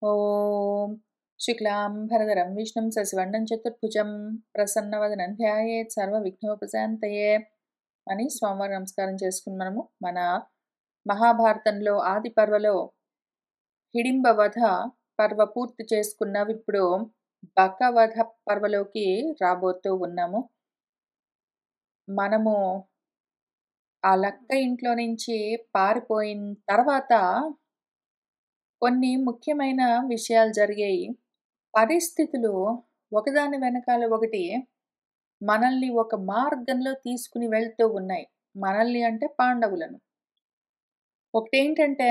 ఓం శుక్లాంబరధరం విష్ణుం శశివర్ణం చతుర్భుజం ప్రసన్నవదనం ధ్యాయేత్ సర్వవిఘ్నోపశాంతయే అని స్వామివారి నమస్కారం చేసుకుని మనము మన మహాభారతంలో ఆది పర్వలో హిడింబ వధ పర్వ పూర్తి చేసుకున్నాం. ఇప్పుడు బకవధ పర్వలోకి రాబోతూ ఉన్నాము. మనము ఆ లక్క ఇంట్లో నుంచి పారిపోయిన తర్వాత కొన్ని ముఖ్యమైన విషయాలు జరిగాయి. పరిస్థితులు ఒకదాని వెనకాల ఒకటి మనల్ని ఒక మార్గంలో తీసుకుని వెళ్తూ ఉన్నాయి. మనల్ని అంటే పాండవులను. ఒకటేంటంటే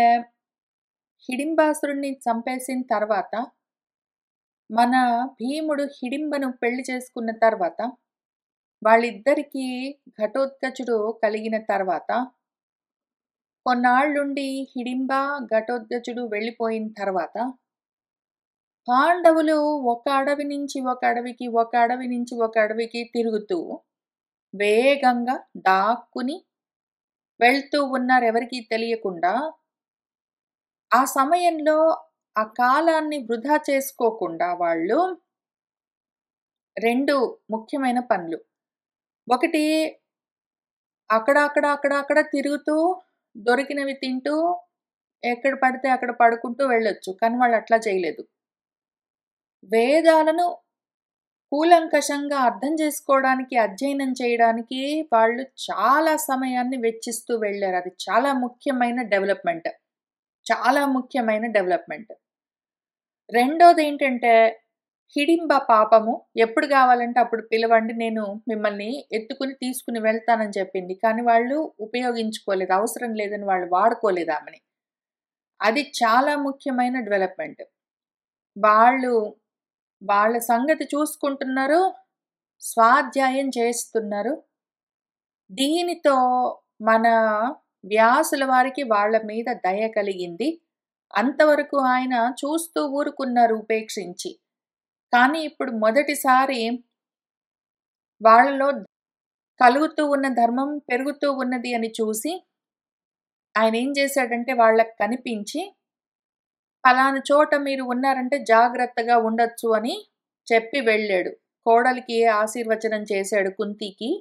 హిడింబాసురుణ్ణి చంపేసిన తర్వాత మన భీముడు హిడింబను పెళ్లి చేసుకున్న తర్వాత వాళ్ళిద్దరికీ ఘటోత్కచుడు కలిగిన తర్వాత కొన్నాళ్ళుండి హిడింబ ఘటోత్కచుడు వెళ్ళిపోయిన తర్వాత పాండవులు ఒక అడవి నుంచి ఒక అడవికి, ఒక అడవి నుంచి ఒక అడవికి తిరుగుతూ వేగంగా దాక్కుని వెళ్తూ ఉన్నారు ఎవరికీ తెలియకుండా. ఆ సమయంలో ఆ కాలాన్ని వృధా చేసుకోకుండా వాళ్ళు 2 ముఖ్యమైన పనులు. ఒకటి అక్కడ తిరుగుతూ దొరికినవి తింటూ ఎక్కడ పడితే అక్కడ పడుకుంటూ వెళ్ళొచ్చు. కానీ వాళ్ళు అట్లా చేయలేదు. వేదాలను కూలంకషంగా అర్థం చేసుకోవడానికి, అధ్యయనం చేయడానికి వాళ్ళు చాలా సమయాన్ని వెచ్చిస్తూ వెళ్లారు. అది చాలా ముఖ్యమైన డెవలప్‌మెంట్. చాలా ముఖ్యమైన డెవలప్‌మెంట్. రెండోదేంటంటే హిడింబ పాపము ఎప్పుడు కావాలంటే అప్పుడు పిలవండి, నేను మిమ్మల్ని ఎత్తుకుని తీసుకుని వెళ్తానని చెప్పింది. కానీ వాళ్ళు ఉపయోగించుకోలేదు. అవసరం లేదని వాళ్ళు వాడుకోలేదు ఆమెని. అది చాలా ముఖ్యమైన డెవలప్‌మెంట్. వాళ్ళు వాళ్ళ సంగతి చూసుకుంటున్నారు. స్వాధ్యాయం చేస్తున్నారు. దీనితో మన వ్యాసుల వారికి వాళ్ళ మీద దయ కలిగింది. అంతవరకు ఆయన చూస్తూ ఊరుకున్నారు ఉపేక్షించి. కానీ ఇప్పుడు మొదటిసారి వాళ్ళలో కలుగుతూ ఉన్న ధర్మం పెరుగుతూ ఉన్నది అని చూసి ఆయన ఏం చేశాడంటే వాళ్ళకి కనిపించి, పలానా చోట మీరు ఉన్నారంటే జాగ్రత్తగా ఉండొచ్చు అని చెప్పి వెళ్ళాడు. కోడలికి ఆశీర్వచనం చేశాడు కుంతికి.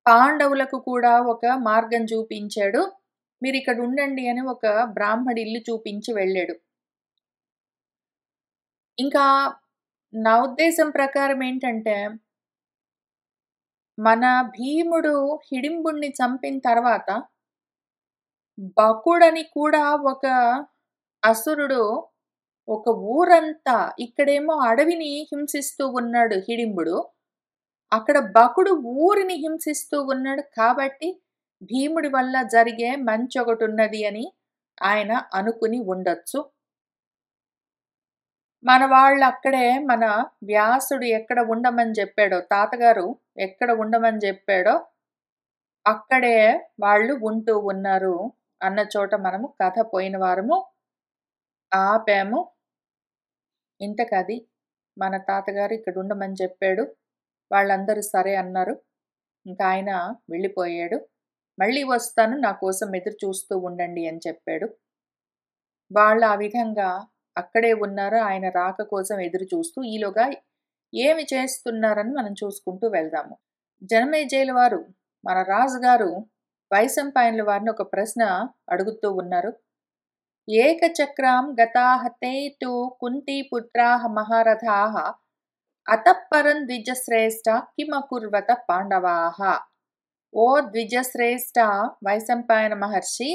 పాండవులకు కూడా ఒక మార్గం చూపించాడు. మీరిక్కడ ఉండండి అని ఒక బ్రాహ్మడి ఇల్లు చూపించి వెళ్ళాడు. ఇంకా నా ఉద్దేశం ప్రకారం ఏంటంటే, మన భీముడు హిడింబుణ్ణి చంపిన తర్వాత బకుడని కూడా ఒక అసురుడు ఒక ఊరంతా, ఇక్కడేమో అడవిని హింసిస్తూ ఉన్నాడు హిడింబుడు. అక్కడ బకుడు ఊరిని హింసిస్తూ ఉన్నాడు. కాబట్టి భీముడి వల్ల జరిగే మంచొకటున్నది అని ఆయన అనుకుని ఉండొచ్చు. మన వాళ్ళు అక్కడే, మన వ్యాసుడు ఎక్కడ ఉండమని చెప్పాడో, తాతగారు ఎక్కడ ఉండమని చెప్పాడో అక్కడే వాళ్ళు ఉంటూ ఉన్నారు అన్న చోట మనము కథ పోయిన వారము ఆపాము. ఇంతకది మన తాతగారు ఇక్కడ ఉండమని చెప్పాడు. వాళ్ళందరూ సరే అన్నారు. ఇంకా ఆయన వెళ్ళిపోయాడు. మళ్ళీ వస్తాను, నా కోసం ఎదురు చూస్తూ ఉండండి అని చెప్పాడు. వాళ్ళు ఆ విధంగా అక్కడే ఉన్నారు. ఆయన రాక కోసం ఎదురు చూస్తూ ఈలోగా ఏమి చేస్తున్నారని మనం చూసుకుంటూ వెళ్దాము. జనమేజయుల వారు, మన రాజుగారు వైశంపాయనుల వారిని ఒక ప్రశ్న అడుగుతూ ఉన్నారు. ఏకచక్రాం గతాహతే తు కుంతీపుత్రాః మహారథాః అతఃపరం ద్విజశ్రేష్ఠ కిమకుర్వత పాండవాః. ఓ ద్విజశ్రేష్ఠ వైశంపాయన మహర్షి,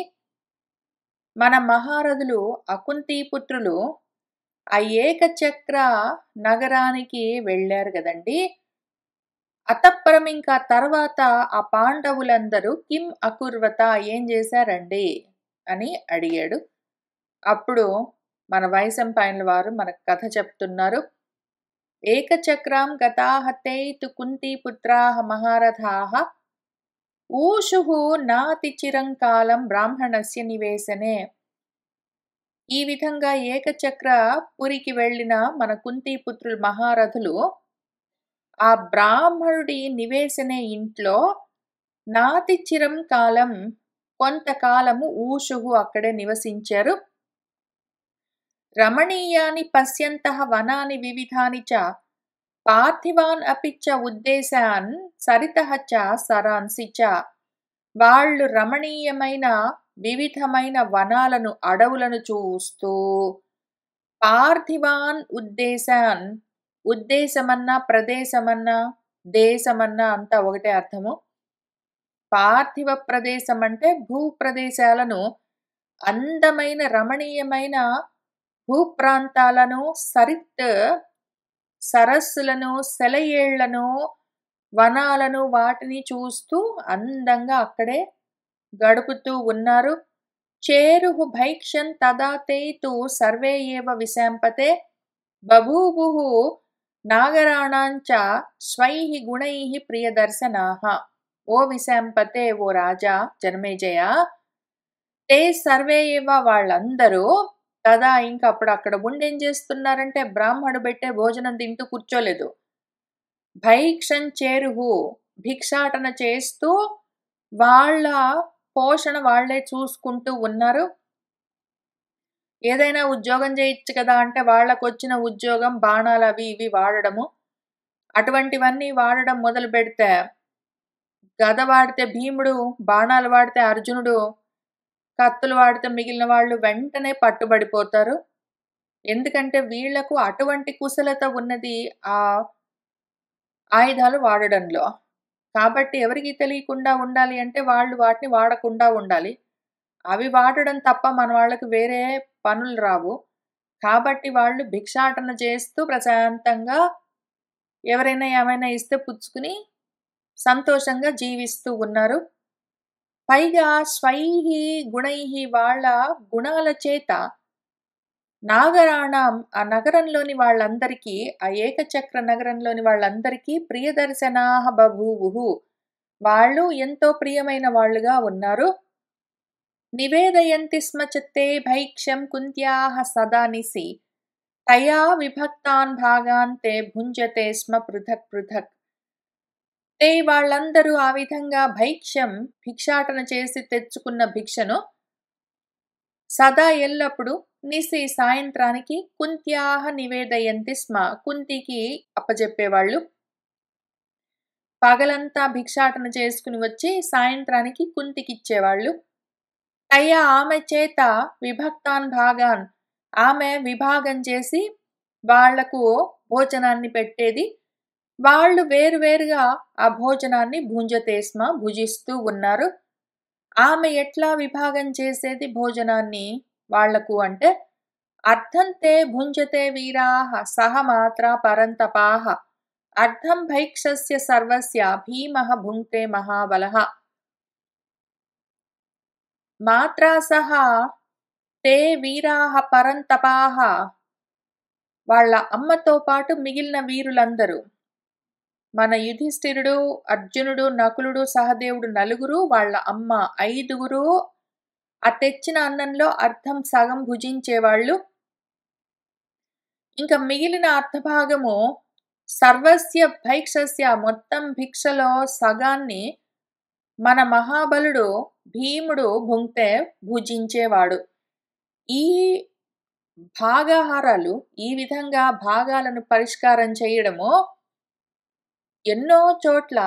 మన మహారథులు అకుంతీపుత్రులు ఆ ఏకచక్ర నగరానికి వెళ్ళారు కదండి. అతఃపరం ఇంకా తర్వాత ఆ పాండవులందరూ కిం అకుర్వత ఏం చేశారండి అని అడిగాడు. అప్పుడు మన వైశంపాయనుల వారు మనకు కథ చెప్తున్నారు. ఏకచక్రాం గతాహతే తు కుంతీపుత్రాః మహారథాః ఊషుః నాతిచిరం కాలం బ్రాహ్మణస్య నివేశనే. ఈ విధంగా ఏకచక్ర పురికి వెళ్ళిన మన కుంతీపుత్రులు మహారథులు ఆ బ్రాహ్మణుడి నివేశనే ఇంట్లో నాతిచిరం కాలం, కొంతకాలము ఊషుః అక్కడే నివసించారు. రమణీయాని పశ్యంతః వనాని వివిధాని చ పార్థివాన్ అపి చ ఉద్దేశాన్ సరితః చ సరాంసి చ. వాళ్ళు రమణీయమైన వివిధమైన వనాలను అడవులను చూస్తూ పార్థివాన్ ఉద్దేశాన్, ఉద్దేశమన్నా ప్రదేశమన్నా దేశమన్నా అంతా ఒకటే అర్థము. పార్థివ ప్రదేశం అంటే భూప్రదేశాలను, అందమైన రమణీయమైన భూప్రాంతాలను, సరస్సులను, సెలయేళ్లను, వనాలను వాటిని చూస్తూ అందంగా అక్కడే గడుపుతూ ఉన్నారు. చేరుహు భైక్ష్యం తదా తే తు సర్వే ఏవ విశాంపతే బభూవుః నాగరాణాంచ స్వైః గుణైః ప్రియదర్శనాః. ఓ విశాంపతే, ఓ రాజా జనమేజయ, తే సర్వే ఏవ వాళ్ళందరూ తదా ఇంకా అప్పుడు అక్కడ ఉండేం చేస్తున్నారంటే బ్రాహ్మడు పెట్టే భోజనం తింటూ కూర్చోలేదు. భైక్షన్ చేరుహు, భిక్షాటన చేస్తూ వాళ్ళ పోషణ వాళ్లే చూసుకుంటూ ఉన్నారు. ఏదైనా ఉద్యోగం చేయొచ్చు కదా అంటే వాళ్ళకు వచ్చిన ఉద్యోగం బాణాలు అవి ఇవి వాడడము. అటువంటివన్నీ వాడడం మొదలు పెడితే, గద వాడితే భీముడు, బాణాలు వాడితే అర్జునుడు, కత్తులు వాడితే మిగిలిన వాళ్ళు వెంటనే పట్టుబడిపోతారు. ఎందుకంటే వీళ్లకు అటువంటి కుశలత ఉన్నది ఆ ఆయుధాలు వాడడంలో. కాబట్టి ఎవరికి తెలియకుండా ఉండాలి అంటే వాళ్ళు వాటిని వాడకుండా ఉండాలి. అవి వాడడం తప్ప మన వాళ్ళకి వేరే పనులు రావు. కాబట్టి వాళ్ళు భిక్షాటన చేస్తూ ప్రశాంతంగా ఎవరైనా ఏమైనా ఇస్తే పుచ్చుకుని సంతోషంగా జీవిస్తూ ఉన్నారు. పైగా స్వైహి గుణైహి, వాళ్ళ గుణాల చేత నాగరాణం, ఆ నగరంలోని వాళ్ళందరికీ, ఆ ఏకచక్ర నగరంలోని వాళ్ళందరికీ ప్రియదర్శనాః బభూవుః, వాళ్ళు ఎంతో ప్రియమైన వాళ్ళుగా ఉన్నారు. నివేదయంతి స్మ చ తే భైక్ష్యం కుంత్యాః సదా నిశి తయా విభక్తాన్ భాగాన్ తే భుంజతే స్మ పృథక్ పృథక్. తే వాళ్ళందరూ ఆ విధంగా భైక్ష్యం, భిక్షాటన చేసి తెచ్చుకున్న భిక్షను సదా ఎల్లప్పుడు నిశి సాయంత్రానికి కుంత్యాః నివేదయంతి స్మ, కుంతికి అప్పజెప్పేవాళ్ళు. పగలంతా భిక్షాటన చేసుకుని వచ్చి సాయంత్రానికి కుంతికి ఇచ్చేవాళ్ళు. తయా, ఆమె చేత విభక్తాన్ భాగాన్, ఆమె విభాగం చేసి వాళ్లకు భోజనాన్ని పెట్టేది. వాళ్ళు వేరువేరుగా ఆ భోజనాన్ని భుంజతే స్మ, భుజిస్తూ ఉన్నారు. ఆమె ఎట్లా విభాగం చేసేది భోజనాన్ని వాళ్లకు అంటే, అర్థం తే భుంజతే వీరాః సహ మాత్రా పరంతపాః అర్థం భైక్షస్య సర్వస్య భీమః భుంక్తే మహాబలః. మాత్రా సహ తే వీరాః పరంతపాః, వాళ్ళ అమ్మతో పాటు మిగిలిన వీరులందరూ, మన యుధిష్ఠిరుడు, అర్జునుడు, నకులుడు, సహదేవుడు నలుగురు, వాళ్ళ అమ్మ ఐదుగురు ఆ తెచ్చిన అన్నంలో అర్థం సగం భుజించేవాళ్ళు. ఇంకా మిగిలిన అర్ధభాగము సర్వస్య భైక్షస్య, మొత్తం భిక్షలో సగాన్ని మన మహాబలుడు భీముడు భుంక్తే, భుజించేవాడు. ఈ భాగాహారాలు, ఈ విధంగా భాగాలను పరిష్కారం చేయడము ఎన్నో చోట్ల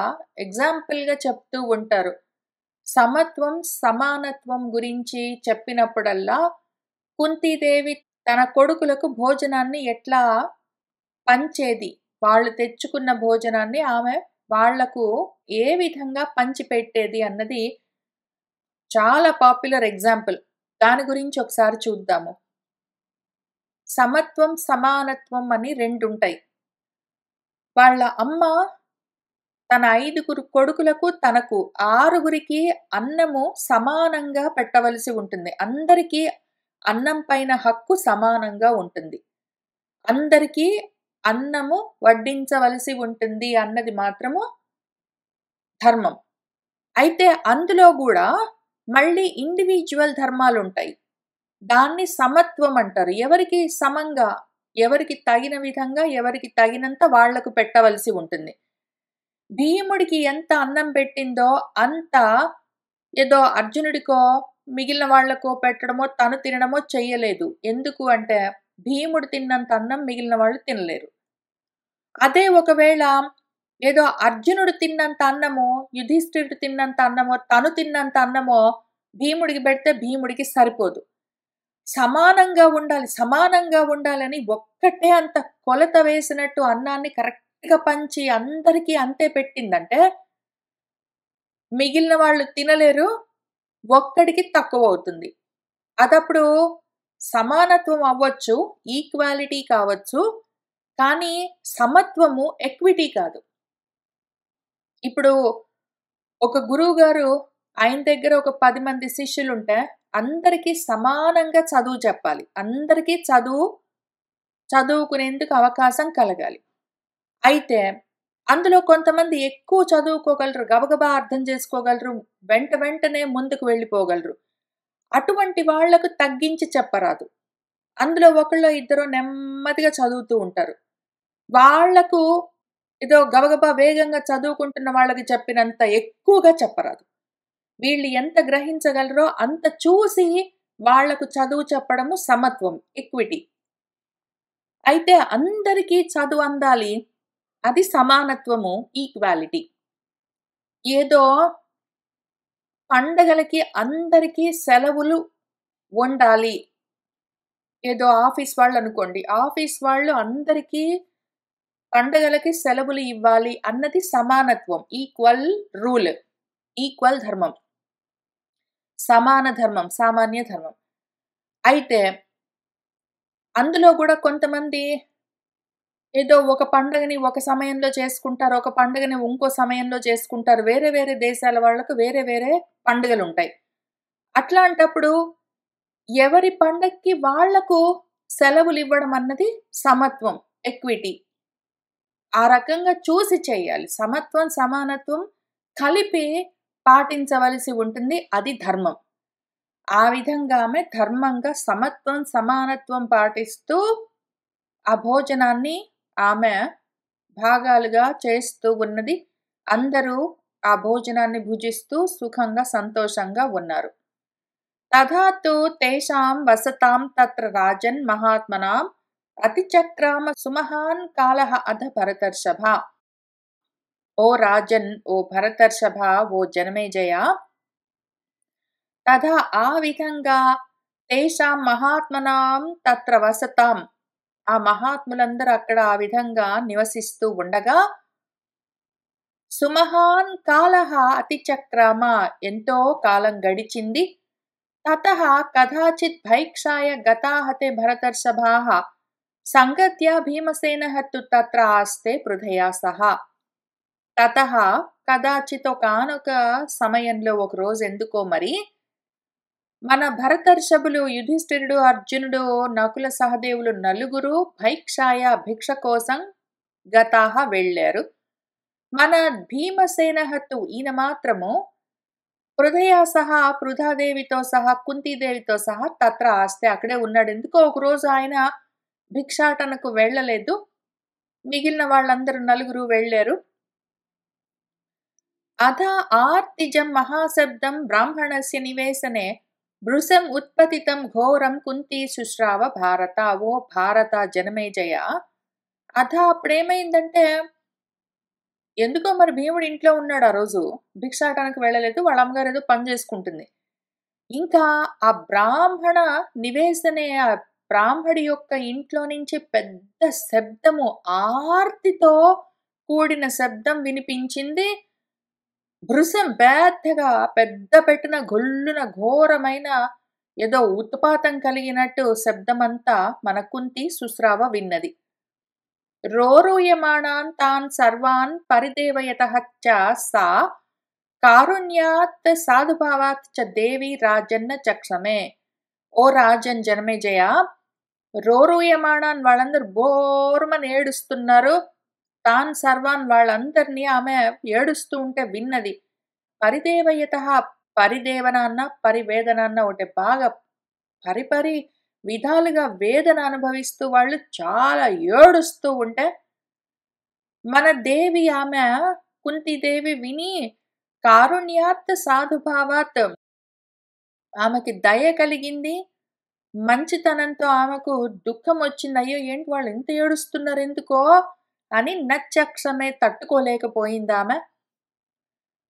ఎగ్జాంపుల్గా చెప్తూ ఉంటారు. సమత్వం సమానత్వం గురించి చెప్పినప్పుడల్లా కుంతీదేవి తన కొడుకులకు భోజనాన్ని ఎట్లా పంచేది, వాళ్ళు తెచ్చుకున్న భోజనాన్ని ఆమె వాళ్లకు ఏ విధంగా పంచిపెట్టేది అన్నది చాలా పాపులర్ ఎగ్జాంపుల్. దాని గురించి ఒకసారి చూద్దాము. సమత్వం సమానత్వం అని రెండుంటాయి. వాళ్ళ అమ్మ తన 5 కొడుకులకు, తనకు 6 అన్నము సమానంగా పెట్టవలసి ఉంటుంది. అందరికీ అన్నం పైన హక్కు సమానంగా ఉంటుంది. అందరికీ అన్నము వడ్డించవలసి ఉంటుంది అన్నది మాత్రము ధర్మం. అయితే అందులో కూడా మళ్ళీ ఇండివిజువల్ ధర్మాలు ఉంటాయి. దాన్ని సమత్వం అంటారు. ఎవరికి సమంగా, ఎవరికి తగిన విధంగా, ఎవరికి తగినంత వాళ్లకు పెట్టవలసి ఉంటుంది. భీముడికి ఎంత అన్నం పెట్టిందో అంత ఏదో అర్జునుడికో మిగిలిన వాళ్లకో పెట్టడమో తను తినడమో చెయ్యలేదు. ఎందుకు అంటే భీముడు తిన్నంత అన్నం మిగిలిన వాళ్ళు తినలేరు. అదే ఒకవేళ ఏదో అర్జునుడు తిన్నంత అన్నమో, యుధిష్ఠిరుడు తిన్నంత అన్నమో, తను తిన్నంత అన్నమో భీముడికి పెడితే భీముడికి సరిపోదు. సమానంగా ఉండాలి, సమానంగా ఉండాలని ఒక్కటే అంత కొలత వేసినట్టు అన్నాన్ని కరెక్ట్‌గా పంచి అందరికీ అంతే పెట్టిందంటే, మిగిలిన వాళ్ళు తినలేరు. ఒక్కడికి తక్కువవుతుంది. అదప్పుడు సమానత్వం అవ్వచ్చు, ఈక్వాలిటీ కావచ్చు. కానీ సమత్వము ఎక్విటీ కాదు. ఇప్పుడు ఒక గురువుగారు ఆయన దగ్గర ఒక 10 మంది శిష్యులుంటే అందరికీ సమానంగా చదువు చెప్పాలి. అందరికీ చదువుకునేందుకు అవకాశం కలగాలి. అయితే అందులో కొంతమంది ఎక్కువ చదువుకోగలరు, గబగబా అర్థం చేసుకోగలరు, వెంటనే ముందుకు వెళ్ళిపోగలరు. అటువంటి వాళ్లకు తగ్గించి చెప్పరాదు. అందులో ఒకళ్ళో ఇద్దరో నెమ్మదిగా చదువుతూ ఉంటారు. వాళ్లకు ఏదో గబగబా వేగంగా చదువుకుంటున్న వాళ్ళకి చెప్పినంత ఎక్కువగా చెప్పరాదు. వీళ్ళు ఎంత గ్రహించగలరో అంత చూసి వాళ్లకు చదువు చెప్పడము సమత్వం, ఈక్విటీ. అయితే అందరికీ చదువు అందాలి, అది సమానత్వము, ఈక్వాలిటీ. ఏదో పండగలకి అందరికీ సెలవులు ఉండాలి. ఏదో ఆఫీస్ వాళ్ళు అనుకోండి, ఆఫీస్ వాళ్ళు అందరికీ పండగలకి సెలవులు ఇవ్వాలి అన్నది సమానత్వం, ఈక్వల్ రూల్, ఈక్వల్ ధర్మం, సమాన ధర్మం, సామాన్య ధర్మం. అయితే అందులో కూడా కొంతమంది ఏదో ఒక పండగని ఒక సమయంలో చేసుకుంటారు, ఒక పండుగని ఇంకో సమయంలో చేసుకుంటారు. వేరే వేరే దేశాల వాళ్ళకు వేరే వేరే పండుగలుంటాయి. అట్లాంటప్పుడు ఎవరి పండక్కి వాళ్లకు సెలవులు ఇవ్వడం అన్నది సమత్వం, ఎక్విటీ. ఆ రకంగా చూసి చేయాలి. సమత్వం, సమానత్వం కలిపి పాటించవలసి ఉంటుంది. అది ధర్మం. ఆ విధంగా ఆమె ధర్మంగా సమత్వం, సమానత్వం పాటిస్తూ ఆ భోజనాన్ని ఆమె భాగాలుగా చేస్తూ ఉన్నది. అందరూ ఆ భోజనాన్ని భుజిస్తూ సుఖంగా, సంతోషంగా ఉన్నారు. తథాతు తేషాం వసతాం తత్ర రాజన్ మహాత్మనాం అతిచక్రామ సుమహాన్ కాలః అధ భరతర్షభ. ఓ రాజన్, ఓ భరతర్షభ, ఓ జనమేజయ, తథా ఆ విధంగా తేషాం మహాత్మనాం తత్ర వసతాం, ఆ మహాత్ములందరూ అక్కడ ఆ విధంగా నివసిస్తూ ఉండగా, సుమహాన్ కాలః అతిచక్రామ, ఎంతో కాలం గడిచింది. తతః కదాచిత్ భైక్షాయ గతాహతే భరతర్షభాః సంగత్యా భీమసేనః తు తత్ర ఆస్తే పృథయా సహ. తతః కదాచిత్, ఒకానొక సమయంలో, ఒక రోజు ఎందుకో మరి, మన భరతర్షభులు యుధిష్ఠిరుడు, అర్జునుడు, నకుల సహదేవులు నలుగురు భైక్షాయ, భిక్ష కోసం గతాహ వెళ్ళారు. మన భీమసేనః తు, ఈయన మాత్రము పృథయా సహా, పృథాదేవితో సహా, కుంతీదేవితో సహా తత్ర ఆస్తే, అక్కడే ఉన్నాడు. ఎందుకో ఒకరోజు ఆయన భిక్షాటనకు వెళ్ళలేదు. మిగిలిన వాళ్ళందరూ నలుగురు వెళ్ళారు. అథ ఆర్తిజం మహాశబ్దం బ్రాహ్మణస్య నివేశనే భృశం ఉత్పతితం ఘోరం కుంతి శుశ్రావ భారత. ఓ భారత, జనమేజయ, అథ అప్పుడేమైందంటే, ఎందుకో మరి భీముడు ఇంట్లో ఉన్నాడు. ఆ రోజు భిక్షాటనకు వెళ్ళలేదు. వాళ్ళ అమ్మగారు ఏదో పని చేసుకుంటుంది. ఇంకా ఆ బ్రాహ్మణ నివేశనే, ఆ బ్రాహ్మడి యొక్క ఇంట్లో నుంచి పెద్ద శబ్దము, ఆర్తితో కూడిన శబ్దం వినిపించింది. భృశం, పెద్దగా పెద్ద పెట్టిన గొల్లున ఘోరమైన ఏదో ఉత్పాతం కలిగినట్టు శబ్దమంతా మన కుంతి శుశ్రావ విన్నది. రోరూయమాణాన్ తాన్ సర్వాన్ పరిదేవయతః చ సా కారుణ్యాత్ సాధుభావాత్ చ దేవి రాజన్న చక్షమే. ఓ రాజన్, జనమేజయ, రోరూయమాణాన్, వాళ్ళందరూ బోర్మని ఏడుస్తున్నారు. తాన్ సర్వాన్, వాళ్ళందరినీ ఆమె ఏడుస్తూ ఉంటే విన్నది. పరిదేవయతః, పరిదేవన అన్న పరివేదన అన్న ఒకటి. బాగా పరిపరి విధాలుగా వేదన అనుభవిస్తూ వాళ్ళు చాలా ఏడుస్తూ ఉంటే, మన దేవి, ఆమె కుంతీదేవి విని కారుణ్యాత్ సాధుభావాత్, ఆమెకి దయ కలిగింది. మంచితనంతో ఆమెకు దుఃఖం వచ్చింది. అయ్యో! ఏంటి వాళ్ళు ఇంత ఏడుస్తున్నారు ఎందుకో అని నచ్చక్షమే తట్టుకోలేకపోయిందామె.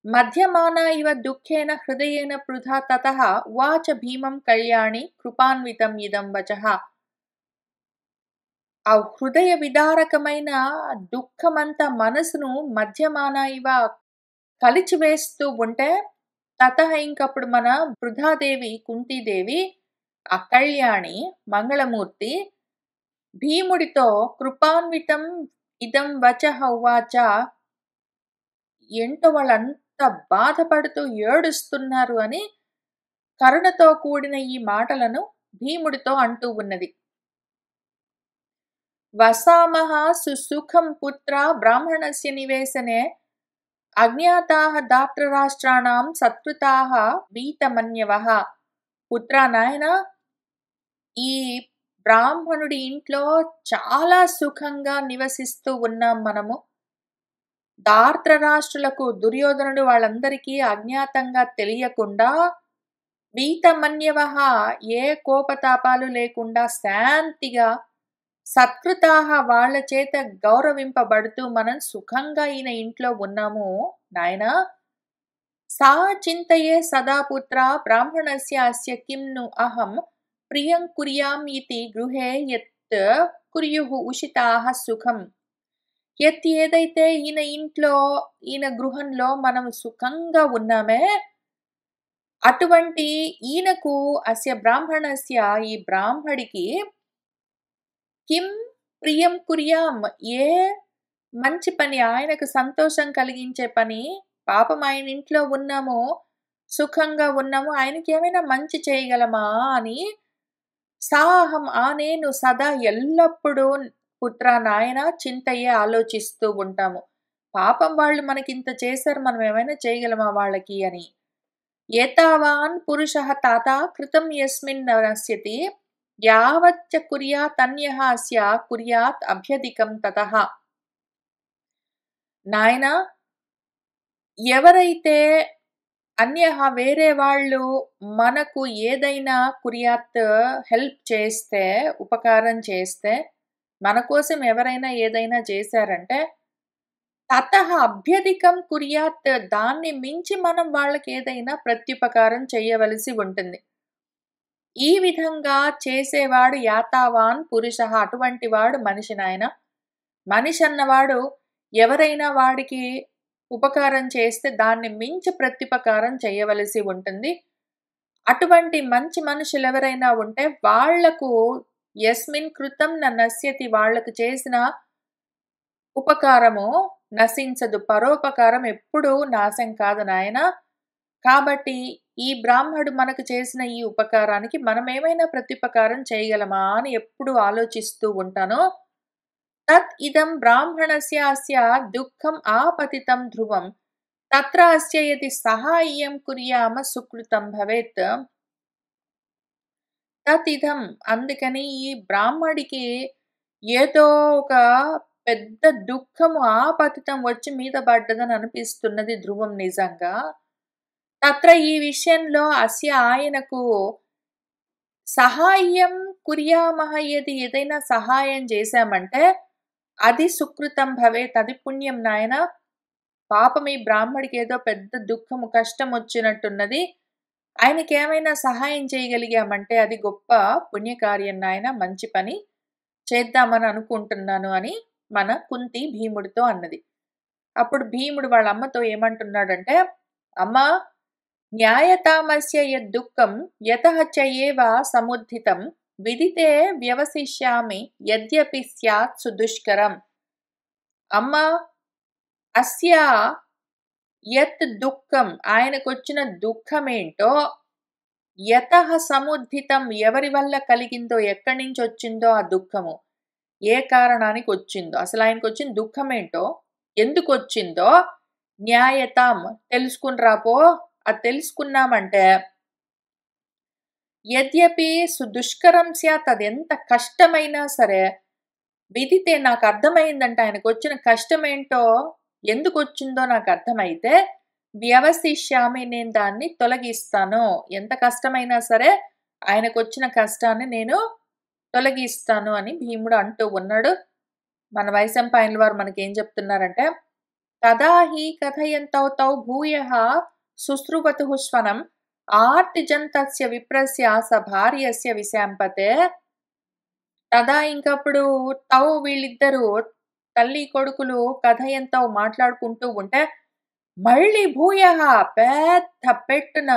మధ్యమాన ఇవ దుఃఖేన హృదయేన పృథా తతః ఉవాచ భీమం కళ్యాణి కృపాన్వితం ఇదం వచః. ఆ హృదయ విదారకమైన దుఃఖమంతా మనసును మధ్యమాన ఇవ కలిచివేస్తూ ఉంటే, తతః ఇంకప్పుడు మన వృధాదేవి కుంతీదేవి ఆ కళ్యాణి మంగళమూర్తి భీముడితో కృపాన్వితం ఇదం వచః ఉవాచ. ఏంటో వాళ్ళంత బాధపడుతూ ఏడుస్తున్నారు అని కరుణతో కూడిన ఈ మాటలను భీముడితో అంటూ ఉన్నది. వసామః సుసుఖం పుత్ర బ్రాహ్మణస్య నివేశనే అజ్ఞాతాః దాత్రరాష్ట్రాణం సత్కృతాః వీతమన్యవః. పుత్ర నాయన, ఈ బ్రాహ్మణుడి ఇంట్లో చాలా సుఖంగా నివసిస్తూ ఉన్నాం మనము. దార్త్రరాష్ట్రులకు, దుర్యోధనుడు వాళ్ళందరికీ అజ్ఞాతంగా తెలియకుండా వీతమన్యవః ఏ కోపతాపాలు లేకుండా శాంతిగా సత్కృతాః వాళ్ళ చేత గౌరవింపబడుతూ మనం సుఖంగా ఈయన ఇంట్లో ఉన్నాము నాయనా. సా చింతయే సదా పుత్ర బ్రాహ్మణస్య అస్య కిం ను అహం ప్రియం కుర్యాం ఇతి గృహే యత్ కుర్యుః ఉషితాః సుఖం. ఏదైతే ఈయన ఇంట్లో, ఈయన గృహంలో మనం సుఖంగా ఉన్నామే, అటువంటి ఈయనకు అస్య బ్రాహ్మణస్య ఈ బ్రాహ్మడికి కిం ప్రియం కుర్యాం ఏ మంచి పని, ఆయనకు సంతోషం కలిగించే పని, పాపం ఆయన ఇంట్లో ఉన్నాము, సుఖంగా ఉన్నాము, ఆయనకి ఏమైనా మంచి చేయగలమా అని సాహం నేను సదా ఎల్లప్పుడూ పుత్ర నాయన చింతయ్యే ఆలోచిస్తూ ఉంటాము. పాపం వాళ్ళు మనకింత చేశారు, మనం ఏమైనా చేయగలమా వాళ్ళకి అని. ఏతావాన్ పురుషః తాత కృతం యస్మిన్ నశ్యతి యావచ్చ కుర్యాత్ అన్యః అస్య కుర్యాత్ అభ్యధికం తతః. నాయన, ఎవరైతే అన్యః వేరే వాళ్ళు మనకు ఏదైనా కుర్యాత్ హెల్ప్ చేస్తే, ఉపకారం చేస్తే, మన కోసం ఎవరైనా ఏదైనా చేశారంటే తతః అభ్యధికం కుర్యాత్ దాన్ని మించి మనం వాళ్ళకి ఏదైనా ప్రత్యుపకారం చేయవలసి ఉంటుంది. ఈ విధంగా చేసేవాడు యాతావాన్ పురుషః, అటువంటి వాడు మనిషి నాయన. మనిషి అన్నవాడు ఎవరైనా వాడికి ఉపకారం చేస్తే దాన్ని మించి ప్రత్యుపకారం చేయవలసి ఉంటుంది. అటువంటి మంచి మనుషులు ఎవరైనా ఉంటే వాళ్లకు యస్మిన్ కృతం న నశ్యతి, వాళ్లకు చేసిన ఉపకారము నశించదు, పరోపకారం ఎప్పుడూ నాశం కాదు నాయన. కాబట్టి ఈ బ్రాహ్మడు మనకు చేసిన ఈ ఉపకారానికి మనం ఏమైనా ప్రత్యుపకారం చేయగలమా అని ఎప్పుడు ఆలోచిస్తూ ఉంటాను. తత్ ఇదం బ్రాహ్మణస్య అస్య దుఃఖం ఆపతితం ధ్రువం తత్ర అస్య యది సహాయం కుర్యామ సుకృతం భవేత్. తత్ ఇదం, అందుకని ఈ బ్రాహ్మడికి ఏదో ఒక పెద్ద దుఃఖము ఆపతితం వచ్చి మీద పడ్డదని అనిపిస్తున్నది ధ్రువం నిజంగా. తత్ర ఈ విషయంలో అస్య ఆయనకు సహాయం కుర్యామహ, ఏదైనా సహాయం చేశామంటే అది సుకృతం భవేత్, అది పుణ్యం నాయన. పాపం ఈ బ్రాహ్మడికి ఏదో పెద్ద దుఃఖము కష్టం వచ్చినట్టున్నది, ఆయనకి ఏమైనా సహాయం చేయగలిగామంటే అది గొప్ప పుణ్యకార్యం నాయన, మంచి పని చేద్దామని అనుకుంటున్నాను అని మన కుంతి భీముడితో అన్నది. అప్పుడు భీముడు వాళ్ళ అమ్మతో ఏమంటున్నాడంటే, అమ్మా, న్యాయతామస్య యద్దుఃఖం యతః చ ఏవ సముద్ధితం విదితే వ్యవసిష్యామి యద్యపి స్యాత్ సుదుష్కరం. అమ్మా, అస్య యత్ దుఃఖం, ఆయనకొచ్చిన దుఃఖమేంటో, యతః సముద్ధితం, ఎవరి వల్ల కలిగిందో, ఎక్కడి నుంచి వచ్చిందో ఆ దుఃఖము, ఏ కారణానికి వచ్చిందో, అసలు ఆయనకు వచ్చిన దుఃఖమేంటో, ఎందుకు వచ్చిందో న్యాయతాం తెలుసుకుని రాపో. అది తెలుసుకున్నామంటే యద్యపి సుదుష్కరం స్యాత్, అది ఎంత కష్టమైనా సరే, విదితే నాకు అర్థమైందంటే ఆయనకు వచ్చిన కష్టమేంటో, ఎందుకు వచ్చిందో నాకు అర్థమైతే వ్యవసిష్యామి, నేను దాన్ని తొలగిస్తాను. ఎంత కష్టమైనా సరే ఆయనకొచ్చిన కష్టాన్ని నేను తొలగిస్తాను అని భీముడు అంటూ ఉన్నాడు. మన వైశంపాయనుల వారు మనకేం చెప్తున్నారంటే, తదా హి కథయంతౌ తౌ భూయః శుశ్రువతుః స్వనం ఆర్తిజన్ తస్య విప్రస్య స భార్యస్య విశాంపతే. తదా ఇంకప్పుడు తౌ వీళ్ళిద్దరూ తల్లి కొడుకులు కథయంతౌ మాట్లాడుకుంటూ ఉంటే, మళ్ళీ భూయః పెద్ద పెట్టున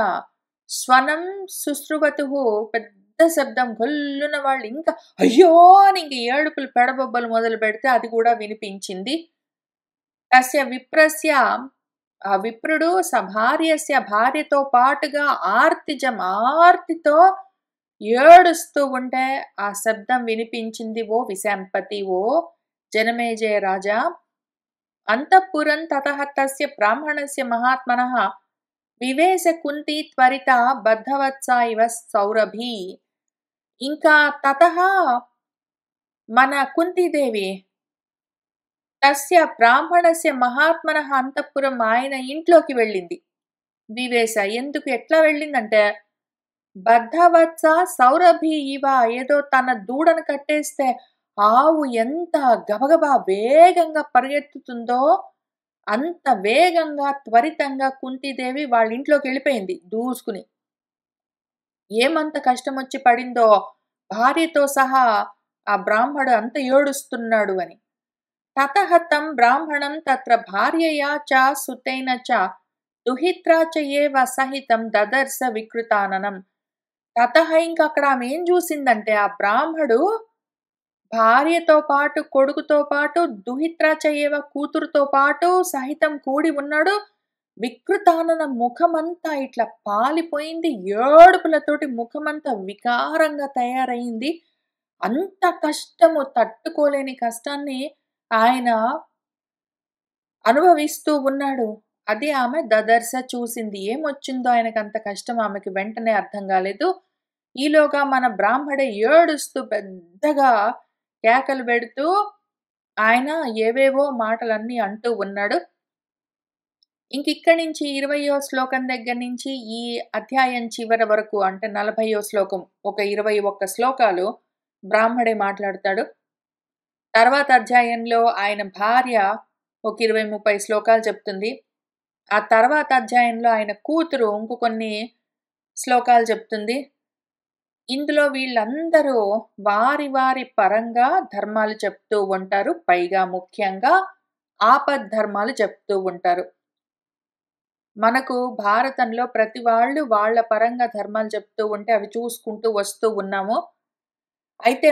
స్వనం శుశ్రువతుః పెద్ద శబ్దం గొల్లున వాళ్ళు ఇంకా అయ్యో అని ఇంక ఏడుపులు పెడబొబ్బలు మొదలు పెడితే అది కూడా వినిపించింది. తస్య విప్రస్య ఆ విప్రుడు సభార్యస్య భార్యతో పాటుగా ఆర్తితో ఏడుస్తూ ఉంటే ఆ శబ్దం వినిపించింది. ఓ విశాంపతి, ఓ జనమేజయ రాజా. అంతఃపురం తతః తస్య బ్రాహ్మణస్య మహాత్మనః వివేశ కుంతి త్వరిత బద్ధవత్సా ఇవ సౌరభి. ఇంకా తతః మన కుంతీదేవి తస్య బ్రాహ్మణస్య మహాత్మనః అంతఃపురం ఆయన ఇంట్లోకి వెళ్ళింది. వివేశ ఎందుకు ఎట్లా వెళ్ళిందంటే, బద్ధవత్స సౌరభి ఇవ ఏదో తన దూడను కట్టేస్తే ఆవు ఎంత గబగబా వేగంగా పరిగెత్తుతుందో అంత వేగంగా త్వరితంగా కుంతీదేవి వాళ్ళ ఇంట్లోకి వెళ్ళిపోయింది దూసుకుని. ఏమంత కష్టం వచ్చి పడిందో భార్యతో సహా ఆ బ్రాహ్మడు అంత ఏడుస్తున్నాడు అని. తతః తం బ్రాహ్మణం తత్ర భార్యయా చ సుతేన చ దుహిత్రా చ ఏవ సహితం దదర్శ వికృతాననం. తతః ఇంక అక్కడ ఆమె ఏం చూసిందంటే, ఆ బ్రాహ్మడు భార్యతో పాటు కొడుకుతో పాటు దుహిత్రా చ ఏవ కూతురుతో పాటు సహితం కూడి ఉన్నాడు. వికృతానన ముఖమంతా ఇట్లా పాలిపోయింది. ఏడుపులతోటి ముఖమంతా వికారంగా తయారైంది. అంత కష్టము, తట్టుకోలేని కష్టాన్ని ఆయన అనుభవిస్తూ ఉన్నాడు. అది ఆమె దదర్శ చూసింది. ఏమొచ్చిందో ఆయనకు అంత కష్టం ఆమెకి వెంటనే అర్థం కాలేదు. ఈలోగా మన బ్రాహ్మడే ఏడుస్తూ పెద్దగా కేకలు పెడుతూ ఆయన ఏవేవో మాటలన్నీ అంటూ ఉన్నాడు. ఇంకిక్కడి నుంచి 20వ శ్లోకం దగ్గర నుంచి ఈ అధ్యాయం చివరి వరకు అంటే 40వ శ్లోకం ఒక 21 శ్లోకాలు బ్రాహ్మడే మాట్లాడతాడు. తర్వాత అధ్యాయంలో ఆయన భార్య ఒక 20-30 శ్లోకాలు చెప్తుంది. ఆ తర్వాత అధ్యాయంలో ఆయన కూతురు ఇంకొన్ని శ్లోకాలు చెప్తుంది. ఇందులో వీళ్ళందరూ వారి వారి పరంగా ధర్మాలు చెప్తూ ఉంటారు. పైగా ముఖ్యంగా ఆపద్ధర్మాలు చెప్తూ ఉంటారు. మనకు భారతంలో ప్రతి వాళ్ళు వాళ్ళ పరంగా ధర్మాలు చెప్తూ ఉంటే అవి చూసుకుంటూ వస్తూ ఉన్నాము. అయితే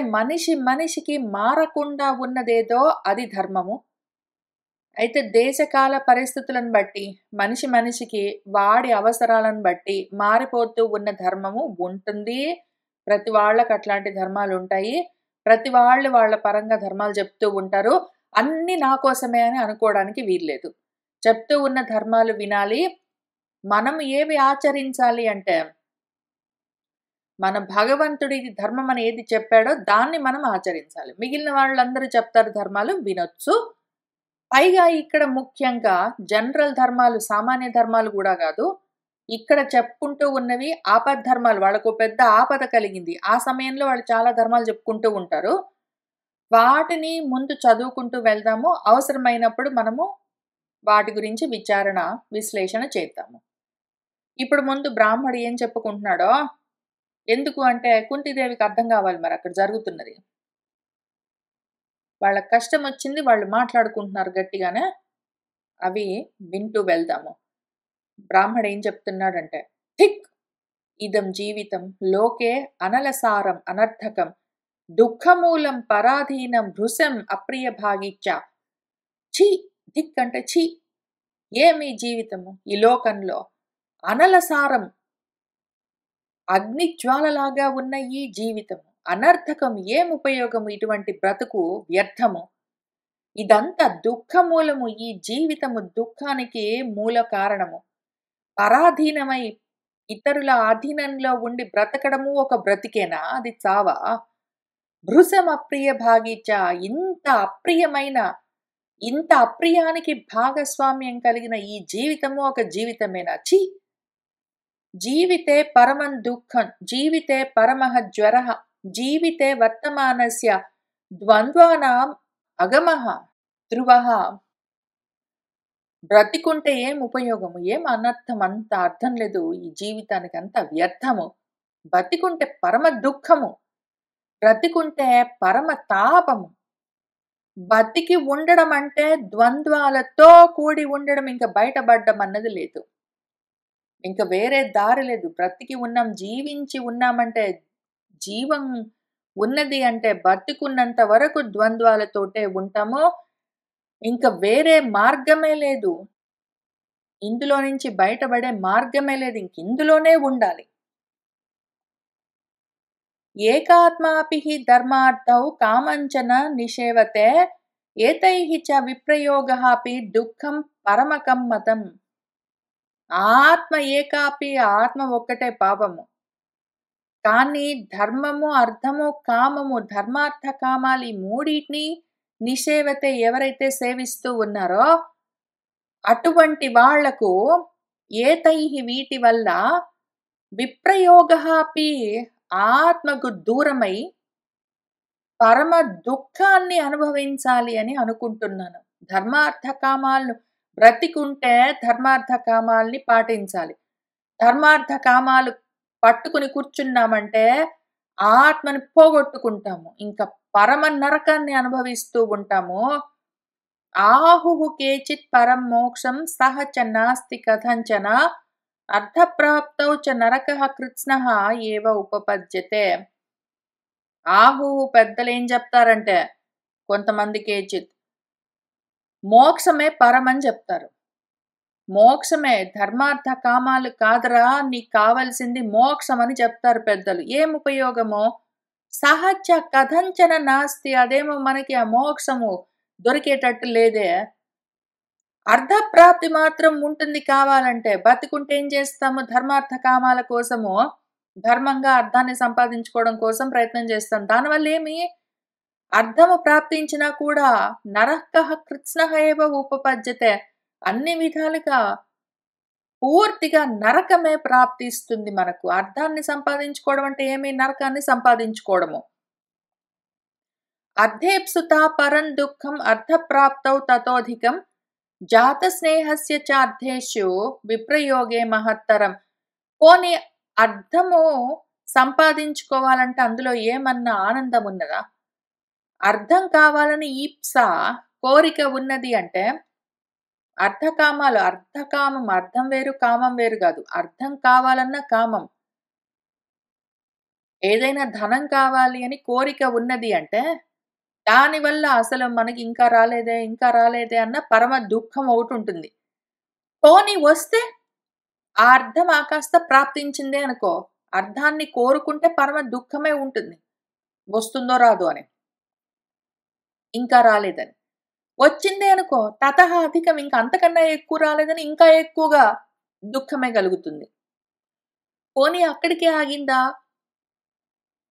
మనిషికి మారకుండా ఉన్నదేదో అది ధర్మము. అయితే దేశకాల పరిస్థితులను బట్టి మనిషికి వాడి అవసరాలను బట్టి మారిపోతూ ఉన్న ధర్మము ఉంటుంది. ప్రతి వాళ్ళకి అట్లాంటి ధర్మాలు ఉంటాయి. ప్రతి వాళ్ళు వాళ్ళ పరంగా ధర్మాలు చెప్తూ ఉంటారు. అన్ని నా కోసమే అని అనుకోవడానికి వీల్లేదు. చెప్తూ ఉన్న ధర్మాలు వినాలి. మనం ఏవి ఆచరించాలి అంటే, మన భగవంతుడి ధర్మం అని ఏది చెప్పాడో దాన్ని మనం ఆచరించాలి. మిగిలిన వాళ్ళందరూ చెప్తారు ధర్మాలు వినొచ్చు. పైగా ఇక్కడ ముఖ్యంగా జనరల్ ధర్మాలు, సామాన్య ధర్మాలు కూడా కాదు. ఇక్కడ చెప్పుకుంటూ ఉన్నవి ఆపద్ధర్మాలు. వాళ్ళకు పెద్ద ఆపద కలిగింది. ఆ సమయంలో వాళ్ళు చాలా ధర్మాలు చెప్పుకుంటూ ఉంటారు. వాటిని ముందు చదువుకుంటూ వెళ్దాము. అవసరమైనప్పుడు మనము వాటి గురించి విశ్లేషణ చేద్దాము. ఇప్పుడు ముందు బ్రాహ్మడు ఏం చెప్పుకుంటున్నాడో, ఎందుకు అంటే కుంతీదేవికి అర్థం కావాలి మరి అక్కడ జరుగుతున్నది. వాళ్ళకి కష్టం వచ్చింది, వాళ్ళు మాట్లాడుకుంటున్నారు గట్టిగానే. అవి వింటూ వెళ్దాము. బ్రాహ్మడు ఏం చెప్తున్నాడంటే, థిక్ ఇదం జీవితం లోకే అనలసారం అనర్థకం దుఃఖమూలం పరాధీనం భృశం అప్రియ భాగిచ్చ. ఛీ, ధిక్ అంటే ఛీ, ఏమి జీవితము ఈ లోకంలో అనలసారం అగ్నిజ్వాలలాగా ఉన్న ఈ జీవితము అనర్థకం, ఏం ఉపయోగము, ఇటువంటి బ్రతుకు వ్యర్థము, ఇదంతా దుఃఖమూలము, ఈ జీవితము దుఃఖానికి మూల కారణము. పరాధీనమై ఇతరుల ఆధీనంలో ఉండి బ్రతకడము ఒక బ్రతికేనా, అది చావా? భృశం అప్రియ భాగిచ, ఇంత అప్రియానికి భాగస్వామ్యం కలిగిన ఈ జీవితము ఒక జీవితమేనా? ఛీ, జీవితే పరమం దుఃఖం, జీవితే పరమః జ్వరః, జీవితే వర్తమానస్య ద్వంద్వానాం అగమః ధ్రువః. బ్రతికుంటే ఏం ఉపయోగము? ఏం అనర్థం? అంత అర్థం లేదు ఈ జీవితానికి, అంత వ్యర్థము. బతికుంటే పరమ దుఃఖము, బ్రతికుంటే పరమ తాపము. బతికి ఉండడం అంటే ద్వంద్వాలతో కూడి ఉండడం, ఇంకా బయటపడ్డం అన్నది లేదు. ఇంకా వేరే దారి లేదు. బ్రతికి ఉన్నాం, జీవించి ఉన్నామంటే, జీవం ఉన్నది అంటే బతికున్నంత వరకు ద్వంద్వాలతోటే ఉంటాము. ఇంకా వేరే మార్గమే లేదు. ఇందులో నుంచి బయటపడే మార్గమే లేదు. ఇంక ఇందులోనే ఉండాలి. ఏకాత్మాపి హి ధర్మార్థౌ కామంచన నిషేవతే ఏతైః చ విప్రయోగః అపి దుఃఖం పరమకం మతం. ఆత్మ ఏకాపి, ఆత్మ ఒక్కటే పాపము. కానీ ధర్మము, అర్థము, కామము, ధర్మార్థ కామాలు ఈ మూడింటిని నిషేవతే ఎవరైతే సేవిస్తూ ఉన్నారో అటువంటి వాళ్లకు ఏతైః వీటి వల్ల విప్రయోగః అపి ఆత్మకు దూరమై పరమ దుఃఖాన్ని అనుభవించాలి అని అనుకుంటున్నాను. ధర్మార్థ కామాలను బ్రతికుంటే ధర్మార్థ కామాల్ని పాటించాలి. ధర్మార్థ కామాలు పట్టుకుని కూర్చున్నామంటే ఆత్మని పోగొట్టుకుంటాము. ఇంకా పరమ నరకాన్ని అనుభవిస్తూ ఉంటాము. ఆహుః కేచిత్ పరం మోక్షం సహ చ నాస్తి కథంచన అర్థప్రాప్తౌ చ నరకః కృత్స్నః ఏవ ఉపపద్యతే. ఆహుః పెద్దలు ఏం చెప్తారంటే, కొంతమంది కేచిత్ మోక్షమే పరమని చెప్తారు. మోక్షమే, ధర్మార్థ కామాలు కాదరా, నీకు కావలసింది మోక్షం అని చెప్తారు పెద్దలు. ఏం ఉపయోగమో? సహజ కథంచన నాస్తి, అదేమో మనకి ఆ మోక్షము దొరికేటట్టు లేదే. అర్ధప్రాప్తి మాత్రం ఉంటుంది కావాలంటే. బతికుంటే ఏం చేస్తాము? ధర్మార్థ కామాల కోసము, ధర్మంగా అర్థాన్ని సంపాదించుకోవడం కోసం ప్రయత్నం చేస్తాం. దానివల్ల ఏమి? అర్థము ప్రాప్తించినా కూడా నరకః కృత్స్నః ఏవ ఉపపద్యతే, అన్ని విధాలుగా పూర్తిగా నరకమే ప్రాప్తిస్తుంది మనకు. అర్థాన్ని సంపాదించుకోవడం అంటే ఏమి? నరకాన్ని సంపాదించుకోవడము. అర్థేప్సుతా పరం దుఃఖం అర్థప్రాప్తౌ తతోధికం జాత స్నేహస్య చ అర్థేషు విప్రయోగే మహత్తరం. పోనీ అర్థము సంపాదించుకోవాలంటే అందులో ఏమన్నా ఆనందం ఉన్నదా? అర్థం కావాలని ఈప్స, కోరిక ఉన్నది అంటే అర్థకామాలు, అర్థకామం, అర్థం వేరు కామం వేరు కాదు. అర్థం కావాలన్న కామం, ఏదైనా ధనం కావాలి అని కోరిక ఉన్నది అంటే దానివల్ల అసలు మనకి ఇంకా రాలేదే, ఇంకా రాలేదే అన్న పరమ దుఃఖం ఒకటి ఉంటుంది. పోనీ వస్తే ఆ అర్థం కాస్త ప్రాప్తించిందే అనుకో, అర్థాన్ని కోరుకుంటే పరమ దుఃఖమే ఉంటుంది, వస్తుందో రాదో అని, ఇంకా రాలేదని. వచ్చిందే అనుకో, తతః అధికం, ఇంకా అంతకన్నా ఎక్కువ రాలేదని ఇంకా ఎక్కువగా దుఃఖమే కలుగుతుంది. పోనీ అక్కడికే ఆగిందా?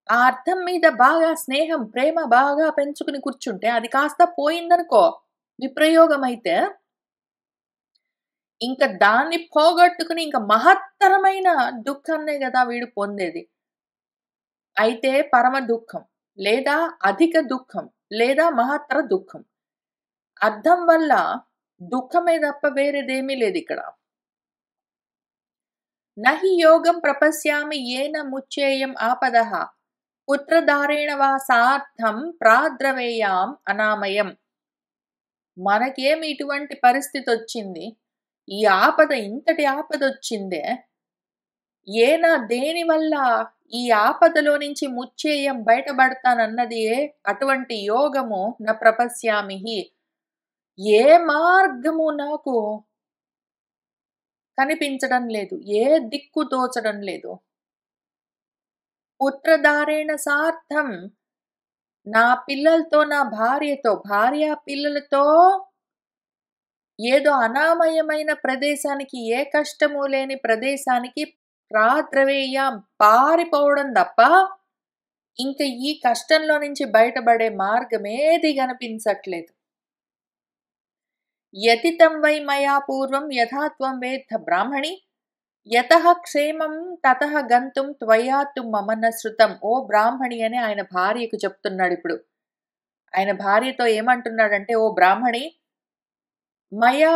ఆ అర్థం మీద బాగా స్నేహం, ప్రేమ బాగా పెంచుకుని కూర్చుంటే అది కాస్త పోయిందనుకో, విప్రయోగం అయితే, ఇంకా దాన్ని పోగొట్టుకుని ఇంకా మహత్తరమైన దుఃఖాన్నే కదా వీడు పొందేది. అయితే పరమ దుఃఖం, లేదా అధిక దుఃఖం, లేదా మహత్తర దుఃఖం. అర్థం వల్ల దుఃఖమే తప్ప వేరేదేమీ లేదు ఇక్కడ. నహి యోగం ప్రపశ్యామి ఏన ముచ్చేయం ఆపదః పుత్రధారేణ వా సార్థం ప్రాద్రవేయాం అనామయం. మనకేమి ఇటువంటి పరిస్థితి వచ్చింది? ఈ ఆపద, ఇంతటి ఆపద వచ్చిందే, ఏనా దేని వల్ల ఈ ఆపదలో నుంచి ముచ్చేయం బయటపడతానన్నది అటువంటి యోగము న ప్రపశ్యామిహి, ఏ మార్గము నాకు కనిపించడం లేదు, ఏ దిక్కు తోచడం లేదు. పుత్రధారేణ సార్థం, నా పిల్లలతో, నా భార్యతో, భార్య పిల్లలతో ఏదో అనామయమైన ప్రదేశానికి, ఏ కష్టము లేని ప్రదేశానికి ప్రాద్రవేయం, పారిపోవడం తప్ప ఇంకా ఈ కష్టంలో నుంచి బయటపడే మార్గం ఏది కనిపించట్లేదు. యతితం వై మయా పూర్వం యథాత్వం వేత్త బ్రాహ్మణి యతః క్షేమం తతః గంతుం త్వయా తు మమ న శృతం. ఓ బ్రాహ్మణి అని ఆయన భార్యకు చెప్తున్నాడు ఇప్పుడు. ఆయన భార్యతో ఏమంటున్నాడంటే, ఓ బ్రాహ్మణి, మయా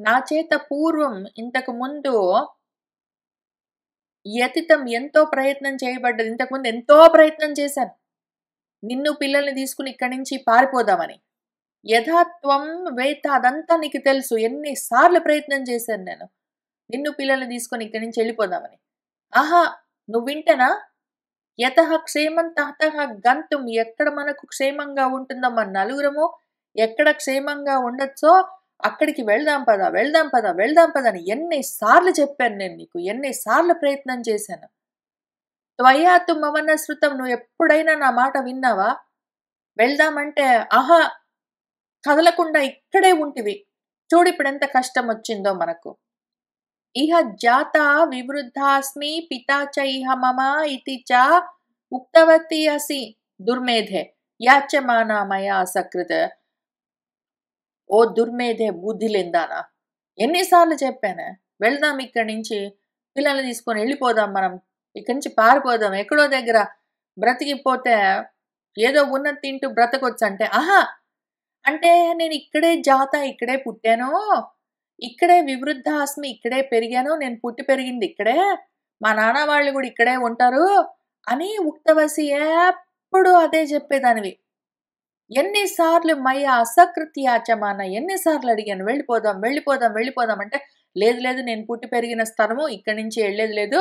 నా చేత పూర్వం ఇంతకు ముందు యతితం ఎంతో ప్రయత్నం చేయబడ్డది. ఇంతకుముందు ఎంతో ప్రయత్నం చేశాను. నిన్ను పిల్లల్ని తీసుకుని ఇక్కడి నుంచి పారిపోదామని. యథాత్వం వేత్త అదంతా నీకు తెలుసు. ఎన్నిసార్లు ప్రయత్నం చేశాను నేను. నిన్ను పిల్లల్ని తీసుకొని ఇక్కడి నుంచి వెళ్ళిపోదామని. ఆహా, నువ్వు వింటనా? యతః క్షేమం తతః గంతుం. ఎక్కడ మనకు క్షేమంగా ఉంటుందో మన నలుగురము ఎక్కడ క్షేమంగా ఉండొచ్చో అక్కడికి వెళ్దాం పదా, వెళ్దాం పదా, వెళ్దాం పదా అని ఎన్నిసార్లు చెప్పాను నేను నీకు. ఎన్నిసార్లు ప్రయత్నం చేశాను. త్వయా తు మమ న శృతం. నువ్వు ఎప్పుడైనా నా మాట విన్నావా? వెళ్దామంటే ఆహా, కదలకుండా ఇక్కడే ఉంటివి. చూడు ఇప్పుడు ఎంత కష్టం వచ్చిందో మనకు. ఇహ జాత వివృద్ధాస్మి పితా చ ఇహ మమ ఇతి చ ఉక్తవతి అసి దుర్మేధే యాచ్యమానా మయా సకృత. ఓ దుర్మేధే, బుద్ధి లేందానా, ఎన్నిసార్లు చెప్పానే వెళ్దాం ఇక్కడి నుంచి, పిల్లల్ని తీసుకొని వెళ్ళిపోదాం, మనం ఇక్కడి నుంచి పారిపోదాం, ఎక్కడో దగ్గర బ్రతికిపోతే ఏదో ఉన్నది తింటూ బ్రతకొచ్చు అంటే, ఆహా, అంటే నేను ఇక్కడే జాత, ఇక్కడే పుట్టాను, ఇక్కడే వివృద్ధాస్మి, ఇక్కడే పెరిగాను, నేను పుట్టి పెరిగింది ఇక్కడే, మా నాన్న వాళ్ళు కూడా ఇక్కడే ఉంటారు అని ఉక్తవసి ఎప్పుడు అదే చెప్పేదానివి. ఎన్నిసార్లు మయ అసకృత్యాచమాన, ఎన్నిసార్లు అడిగాను వెళ్ళిపోదాం వెళ్ళిపోదాం వెళ్ళిపోదాం అంటే, లేదు లేదు, నేను పుట్టి పెరిగిన స్థలము, ఇక్కడి నుంచి వెళ్ళేది లేదు,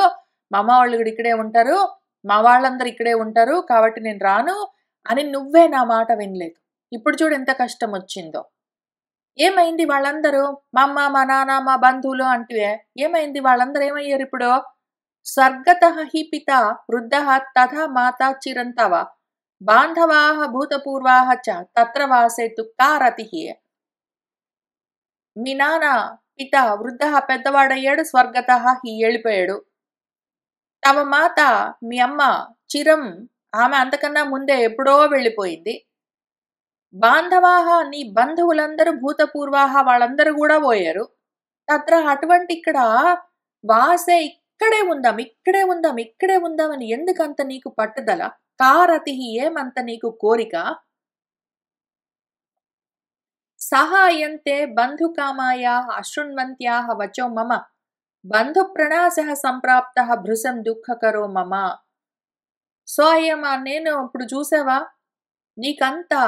మా అమ్మ వాళ్ళు కూడా ఇక్కడే ఉంటారు, మా వాళ్ళందరూ ఇక్కడే ఉంటారు, కాబట్టి నేను రాను అని నువ్వే నా మాట వినలేదు. ఇప్పుడు చూడు ఎంత కష్టం వచ్చిందో. ఏమైంది వాళ్ళందరూ? మా అమ్మ, మా నాన్న, మా బంధువులు అంటివే, ఏమైంది వాళ్ళందరూ ఏమయ్యారు ఇప్పుడు? స్వర్గతః హి పిత వృద్ధః తథా మాతా చిరంతవ బాంధవాః భూతపూర్వాః చ తత్ర వాసేతు కా రతిః. మీ నాన్న పిత వృద్ధః పెద్దవాడయ్యాడు, స్వర్గతః హి వెళ్ళిపోయాడు. తవ మాత మీ అమ్మ చిరం, ఆమె అంతకన్నా ముందే ఎప్పుడో వెళ్ళిపోయింది. బాంధవాహ నీ బంధువులందరూ భూతపూర్వాహ వాళ్ళందరూ కూడా పోయారు. తత్ర అటువంటి ఇక్కడ వాసే ఇక్కడే ఉందాం ఇక్కడే ఉందాం ఇక్కడే ఉందామని ఎందుకంత నీకు పట్టుదల? కారతి ఏమంత నీకు కోరిక? సహాయంతే బంధుకామాయా అశృణ్వంత్యా వచో మమ బంధు ప్రణాశ సంప్రాప్త భృశం దుఃఖకరో మమ. సో అయ్యమ్మా, నేను ఇప్పుడు చూసావా, నీకంతా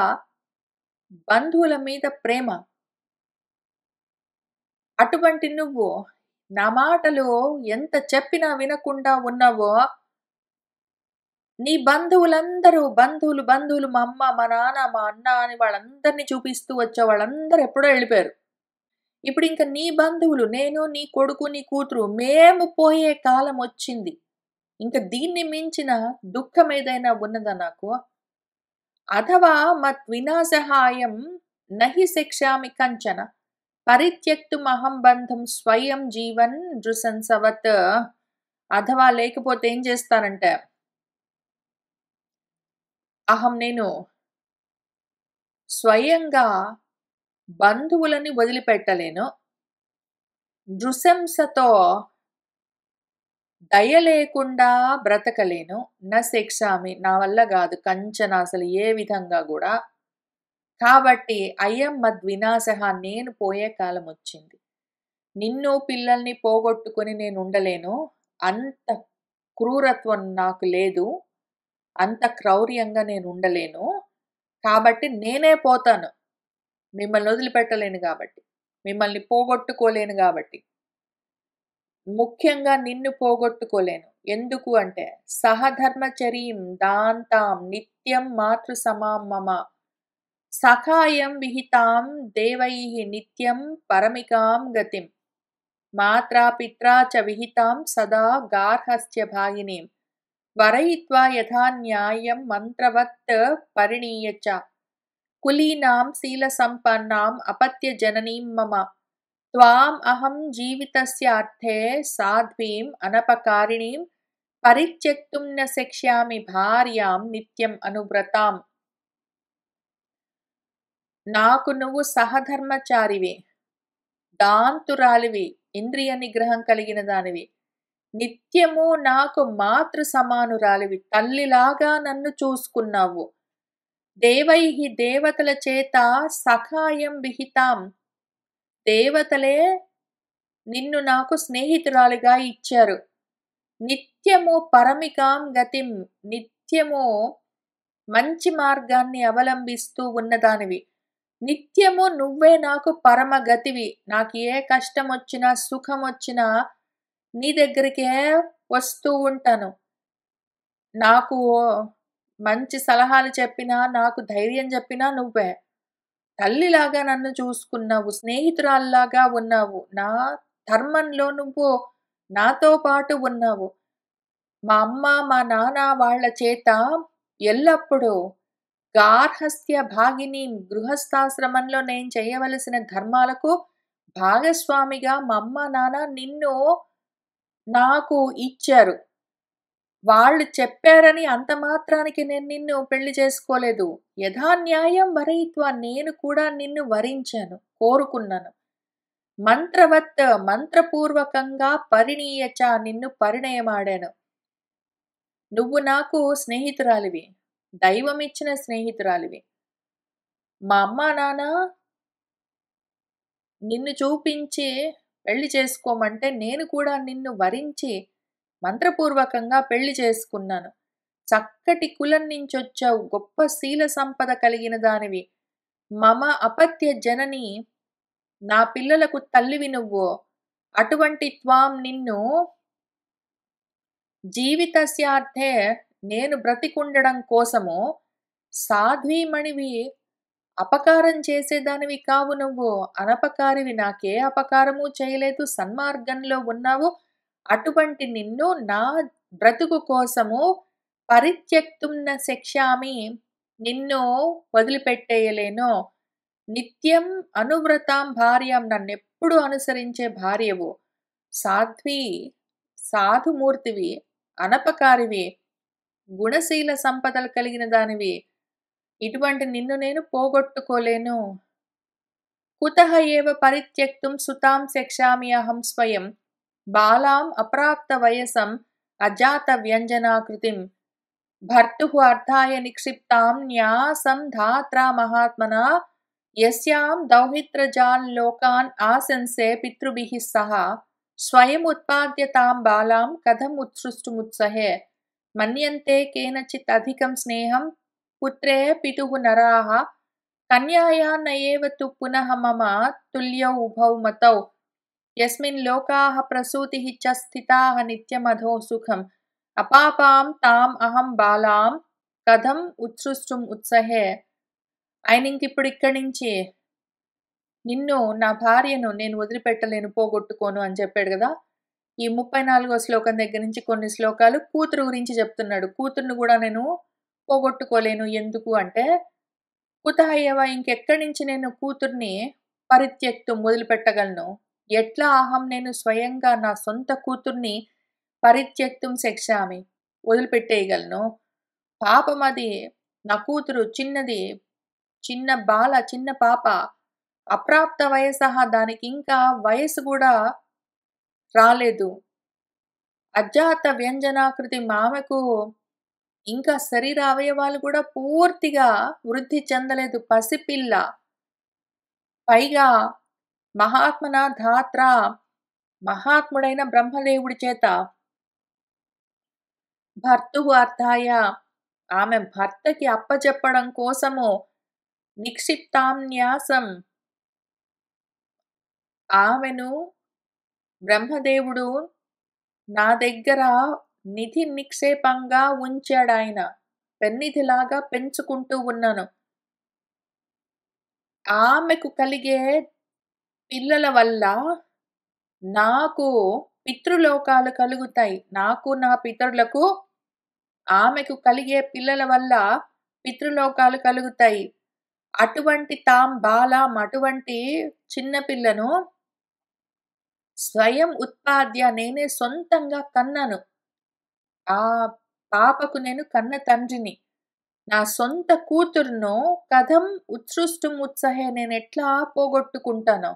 బంధువుల మీద ప్రేమ, అటువంటి నువ్వు నా మాటలు ఎంత చెప్పినా వినకుండా ఉన్నావో, నీ బంధువులందరూ బంధువులు బంధువులు మా అమ్మ, మా నాన్న, మా అన్న అని వాళ్ళందరినీ చూపిస్తూ వచ్చే వాళ్ళందరూ ఎప్పుడో వెళ్ళిపోయారు. ఇప్పుడు ఇంకా నీ బంధువులు, నేను, నీ కొడుకు, నీ కూతురు, మేము పోయే కాలం వచ్చింది. ఇంకా దీన్ని మించిన దుఃఖం ఏదైనా ఉన్నదా నాకు? అథవా మద్వినాశహాయం నహి శిక్షామి కంచన పరిత్యక్తుమహం బంధం స్వయం జీవన్ నృశంసవత్. అథవా లేకపోతే ఏం చేస్తానంటే, నేను స్వయంగా బంధువులని వదిలిపెట్టలేను, నృశంసతో దయ లేకుండా బ్రతకలేను, న శిక్షామి నా వల్ల కాదు కంచన అసలు ఏ విధంగా కూడా. కాబట్టి అయం మద్వినాశః నేను పోయే కాలం వచ్చింది. నిన్ను పిల్లల్ని పోగొట్టుకొని నేను ఉండలేను, అంత క్రూరత్వం నాకు లేదు, అంత క్రౌర్యంగా నేను ఉండలేను, కాబట్టి నేనే పోతాను. మిమ్మల్ని వదిలిపెట్టలేను కాబట్టి, మిమ్మల్ని పోగొట్టుకోలేను కాబట్టి, ముఖ్యంగా నిన్ను పోగొట్టుకోలేను. ఎందుకు అంటే సహధర్మచరీం దాంతాం నిత్యం మాతృ సమాం మమ సఖాయం విహితాం దేవైః నిత్యం పరమికాం గతిం మాత్రా పిత్రా చ విహితాం సదా గార్హస్య భాగినీం వరయిత్వా యథా న్యాయం మంత్రవత్ పరిణీయ చ కులీనాం శీల సంపన్నాం అపత్య జననీం మమ త్వాం అహం జీవితస్య అర్థే సాధ్వీం అనపకారిణీం పరిత్యక్తుం న శక్ష్యామి భార్యాం నిత్యం అనువ్రతాం. నాకు నువ్వు సహధర్మచారివి, దాంతురాలివి, ఇంద్రియ నిగ్రహం కలిగిన దానివి, నిత్యము నాకు మాతృ సమానురాలివి. తల్లిలాగా నన్ను చూసుకున్నావు. దేవైః దేవతల చేత సఖాయం విహితాం. దేవతలే నిన్ను నాకు స్నేహితురాలిగా ఇచ్చారు. నిత్యము పరమికాం గతిం. నిత్యము మంచి మార్గాన్ని అవలంబిస్తూ ఉన్నదానివి. నిత్యము నువ్వే నాకు పరమ గతివి. నాకు ఏ కష్టం వచ్చినా సుఖం వచ్చినా నీ దగ్గరికే వస్తూ ఉంటాను. నాకు మంచి సలహాలు చెప్పినా, నాకు ధైర్యం చెప్పినా నువ్వే. తల్లిలాగా నన్ను చూసుకున్నావు. స్నేహితురాల్లాగా ఉన్నావు. నా ధర్మంలో నువ్వు నాతో పాటు ఉన్నావు. మా అమ్మ, మా నాన్న వాళ్ళ చేత ఎల్లప్పుడూ గార్హస్థ్య భాగినీం, గృహస్థాశ్రమంలో నేను చేయవలసిన ధర్మాలకు భాగస్వామిగా మా అమ్మ, నాన్న నిన్ను నాకు ఇచ్చారు. వాళ్ళు చెప్పారని అంత మాత్రానికి నేను నిన్ను పెళ్లి చేసుకోలేదు. యథాన్యాయం వరయిత్వా, నేను కూడా నిన్ను వరించాను, కోరుకున్నాను. మంత్రవత్, మంత్రపూర్వకంగా పరిణీయచ, నిన్ను పరిణయమాడాను. నువ్వు నాకు స్నేహితురాలివి. దైవమిచ్చిన స్నేహితురాలివి. మా అమ్మా నాన్న నిన్ను చూపించి పెళ్లి చేసుకోమంటే నేను కూడా నిన్ను వరించి మంత్రపూర్వకంగా పెళ్లి చేసుకున్నాను. చక్కటి కులం నుంచొచ్చావు. గొప్ప శీల సంపద కలిగిన దానివి. మమ అపత్య జనని, నా పిల్లలకు తల్లివి నువ్వు. అటువంటి త్వాం, నిన్ను జీవితస్యార్థే, నేను బ్రతికుండడం కోసము సాధ్వీమణివి, అపకారం చేసేదానివి కావు నువ్వు. అనపకారివి, నాకే అపకారము చేయలేదు, సన్మార్గంలో ఉన్నావు. అటువంటి నిన్ను నా బ్రతుకు కోసము పరిత్యక్తుం న శక్ష్యామి, నిన్ను వదిలిపెట్టేయలేను. నిత్యం అనువ్రతాం భార్యాం, నన్నెప్పుడు అనుసరించే భార్యవు. సాధ్వి, సాధుమూర్తివి, అనపకారివి, గుణశీల సంపదలు కలిగిన దానివి. ఇటువంటి నిన్ను నేను పోగొట్టుకోలేను. కుతః ఏవ పరిత్యక్తుం సుతాం శక్ష్యామి అహం స్వయం, బాలాం అప్రాప్త వయసం అజాత వ్యంజనాకృతిం, భర్తుః అర్థాయ నిక్షిప్తాం న్యాసం ధాత్రా మహాత్మనా, యస్యాం దౌహిత్రజాన్ లోకాన్ ఆశంసే పితృభిః సహ, స్వయం ఉత్పాద్య తాం బాలాం కథం ఉత్సృష్టుముత్సహే, మన్యంతే కేనచిత్ అధికం స్నేహం పుత్రే పితుః నరాః, కన్యాయా నయేవ తు పునః మమ తుల్యౌ ఉభౌ మతౌ, యస్మిన్ లోకాః ప్రసూతిః చ స్థితాః నిత్యమధో సుఖం, అపాపాం తాం అహం బాలాం కథం ఉత్సృష్టుం ఉత్సహే. ఆయన ఇంకిప్పుడు ఇక్కడి నుంచి నిన్ను, నా భార్యను నేను వదిలిపెట్టలేను, పోగొట్టుకోను అని చెప్పాడు కదా. ఈ 34వ శ్లోకం దగ్గర నుంచి కొన్ని శ్లోకాలు కూతురు గురించి చెప్తున్నాడు. కూతుర్ని కూడా నేను పోగొట్టుకోలేను. ఎందుకు అంటే, కుతః ఏవ, ఇంకెక్కడి నుంచి నేను కూతుర్ని పరిత్యక్తం, వదిలిపెట్టగలను. ఎట్లా అహం, నేను స్వయంగా నా సొంత కూతుర్ని పరిత్యక్తం శక్ష్యామి, వదిలిపెట్టేయగలను. పాపం అది, నా కూతురు చిన్నది, చిన్న బాల, చిన్న పాప, అప్రాప్త వయసహ, దానికి ఇంకా వయసు కూడా రాలేదు. అజాత వ్యంజనాకృతి, ఆమెకు ఇంకా శరీర అవయవాలు కూడా పూర్తిగా వృద్ధి చెందలేదు, పసిపిల్ల. పైగా మహాత్మన ధాత్ర, మహాత్ముడైన బ్రహ్మదేవుడి చేత భర్తుః అర్థాయ, ఆమె భర్తకి అప్పచెప్పడం కోసము నిక్షిప్తాం న్యాసం, ఆమెను బ్రహ్మదేవుడు నా దగ్గర నిధి నిక్షేపంగా ఉంచాడాయన. పెన్నిధిలాగా పెంచుకుంటూ ఉన్నాను. ఆమెకు కలిగే పిల్లల వల్ల నాకు పితృలోకాలు కలుగుతాయి. నాకు, నా పితరులకు ఆమెకు కలిగే పిల్లల వల్ల పితృలోకాలు కలుగుతాయి. అటువంటి తాం బాలాం, అటువంటి చిన్న పిల్లను స్వయం ఉత్పాద్య, నేనే సొంతంగా కన్నాను. ఆ పాపకు నేను కన్న తండ్రిని. నా సొంత కూతురును కథం ఉత్సృష్టం ఉత్సహే, నేను ఎట్లా పోగొట్టుకుంటాను.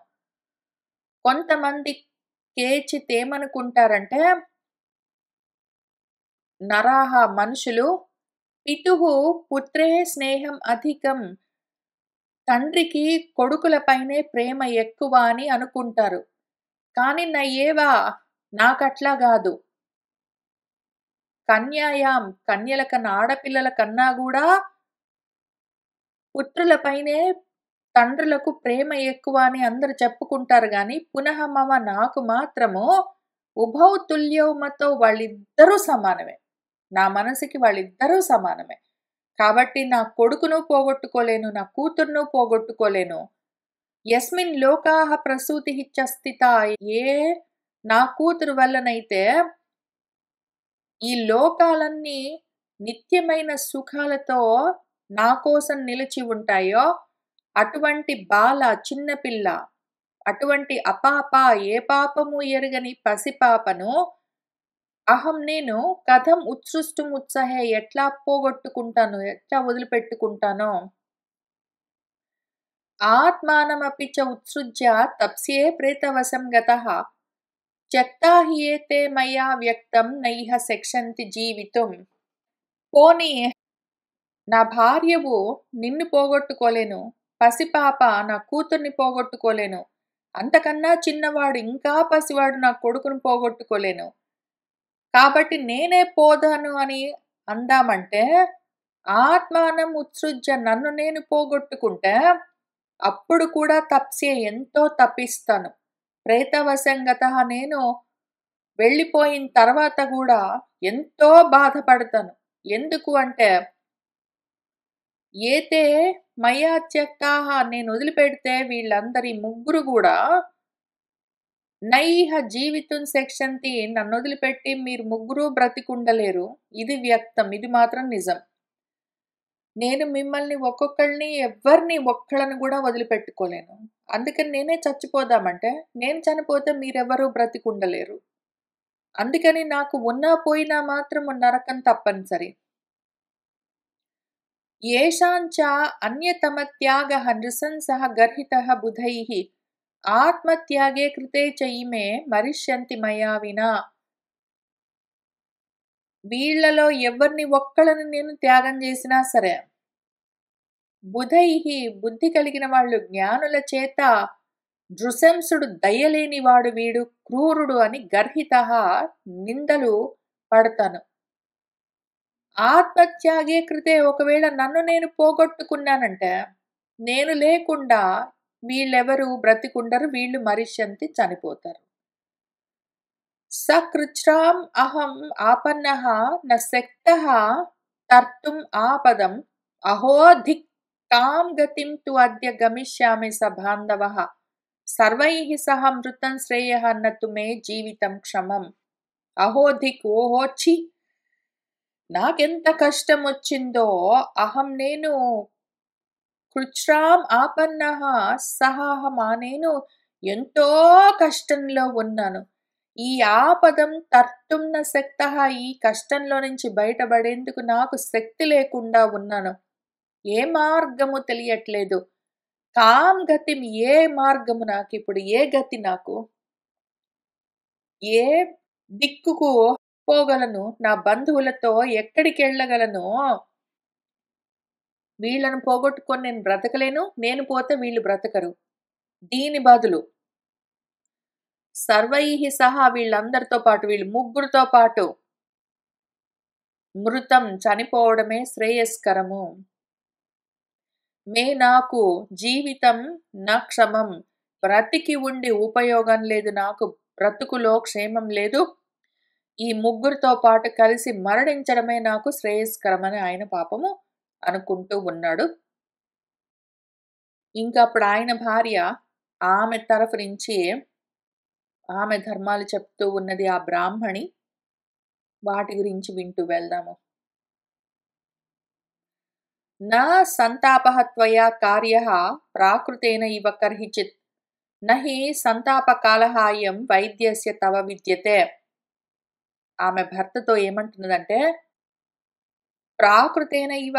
కొంతమంది కేచిత్ ఏమనుకుంటారంటే, నరాహ మనుషులు పితుః పుత్రే స్నేహం అధికం, తండ్రికి కొడుకులపైనే ప్రేమ ఎక్కువ అని అనుకుంటారు. కానీ నయ్యేవా నాకట్లా గాదు. కన్యాయాం కన్యల కన్నా ఆడపిల్లల కన్నా గూడా పుత్రులపైనే తండ్రులకు ప్రేమ ఎక్కువ అని అందరూ చెప్పుకుంటారు గాని, పునః మమ నాకు మాత్రము ఉభౌ తుల్యౌ మతౌ వాళ్ళిద్దరూ సమానమే. నా మనసుకి వాళ్ళిద్దరూ సమానమే. కాబట్టి నా కొడుకును పోగొట్టుకోలేను, నా కూతుర్ను పోగొట్టుకోలేను. యస్మిన్ లోకాః ప్రసూతిః చ స్థితా, ఏ నా కూతురు వల్లనైతే ఈ లోకాలన్నీ నిత్యమైన సుఖాలతో నా కోసం నిలిచి ఉంటాయో, అటువంటి బాల చిన్నపిల్ల, అటువంటి అపాప ఏ పాపము ఎరుగని పసిపాపను అహం నేను కథం ఉత్సృష్టం ఉత్సహే ఎట్లా పోగొట్టుకుంటాను, ఎట్లా వదిలిపెట్టుకుంటానో. ఆత్మానమపి చ ఉత్సృజ్య తప్స్యే ప్రేతవశం గతః, త్యక్తా హి ఏతే మయా వ్యక్తం నైహ శక్షంతి జీవితుం. పోనీ నా భార్యవు నిన్ను పోగొట్టుకోలేను, పసిపాప నా కూతుర్ని పోగొట్టుకోలేను, అంతకన్నా చిన్నవాడు ఇంకా పసివాడు నా కొడుకును పోగొట్టుకోలేను. కాబట్టి నేనే పోదాను అని అందామంటే, ఆత్మానం ఉత్సృజ్య నన్ను నేను పోగొట్టుకుంటే అప్పుడు కూడా తప్స్యే ఎంతో తప్పిస్తాను. ప్రేతవశంగతః నేను వెళ్ళిపోయిన తర్వాత కూడా ఎంతో బాధపడతాను. ఎందుకు అంటే, ఏతే మయా త్యక్తాః నేను వదిలిపెడితే వీళ్ళందరి ముగ్గురు కూడా నైహ జీవితం శక్షంతి నన్ను వదిలిపెట్టి మీరు ముగ్గురు బ్రతికుండలేరు. ఇది వ్యక్తం, ఇది మాత్రం నిజం. నేను మిమ్మల్ని ఒక్కొక్కళ్ళని ఎవ్వరిని ఒక్కళ్ళని కూడా వదిలిపెట్టుకోలేను. అందుకని నేనే చచ్చిపోదామంటే, నేను చనిపోతే మీరెవరూ బ్రతికుండలేరు. అందుకని నాకు ఉన్నా పోయినా మాత్రం నరకం తప్పనిసరి. ఏషాంచ అన్యతమత్యాగః నృశంసః గర్హితః బుధైః, ఆత్మత్యాగే కృతే చ ఇమే మరిష్యంతి మయా వినా. వీళ్లలో ఎవరిని ఒక్కళ్ళని నేను త్యాగం చేసినా సరే, బుధైః బుద్ధి కలిగిన వాళ్ళు జ్ఞానుల చేత, నృశంసుడు దయలేనివాడు వీడు, క్రూరుడు అని గర్హితః నిందలు పడతాను. ఆత్మత్యాగే కృతే ఒకవేళ నన్ను నేను పోగొట్టుకున్నానంటే, నేను లేకుండా వీళ్ళెవరు బ్రతికుండరు, వీళ్ళు మరిష్యంతి చనిపోతారు. సకృచ్ఛ్రాం అహం ఆపన్నః న శక్తః తర్తుం ఆపదం, అహో ధిక్ కాం గతిం తు అద్య గమిష్యామి స బాంధవః, సర్వైః సహ మృతం శ్రేయః నతు మే జీవితం క్షమం. అహో ధిక్ ఓహో ఛీ, నాకెంత కష్టం వచ్చిందో. అహం నేను కృచ్ఛ్రాం ఆపన్నః సహా నేను ఎంతో కష్టంలో ఉన్నాను. ఈ ఆపదం తర్తుం న శక్తః ఈ కష్టంలో నుంచి బయటపడేందుకు నాకు శక్తి లేకుండా ఉన్నాను. ఏ మార్గము తెలియట్లేదు. కాం గతిం ఏ మార్గము నాకు ఇప్పుడు, ఏ గతి నాకు, ఏ దిక్కుకు పోగలను, నా బంధువులతో ఎక్కడికి వెళ్ళగలను. వీళ్ళను పోగొట్టుకొని నేను బ్రతకలేను, నేను పోతే వీళ్ళు బ్రతకరు. దీని బదులు సర్వైః సహా వీళ్ళందరితో పాటు, వీళ్ళు ముగ్గురితో పాటు మృతం చనిపోవడమే శ్రేయస్కరము. మే నాకు జీవితం నా క్షమం, బ్రతికి ఉండి ఉపయోగం లేదు, నాకు బ్రతుకులో క్షేమం లేదు. ఈ ముగ్గురితో పాటు కలిసి మరణించడమే నాకు శ్రేయస్కరమని ఆయన పాపము అనుకుంటూ ఉన్నాడు. ఇంకా అప్పుడు ఆయన భార్య ఆమె తరఫు నుంచి ఆమె ధర్మాలు చెప్తూ ఉన్నది ఆ బ్రాహ్మణి. వాటి గురించి వింటూ వెళ్దాము. నా సంతాపః త్వయా కార్యః ప్రాకృతేన ఇవ కర్హిచిత్, నహి సంతాపకాలః అయం వైద్యస్య తవ విద్యతే. ఆమె భర్తతో ఏమంటున్నదంటే, ప్రాకృతేన ఇవ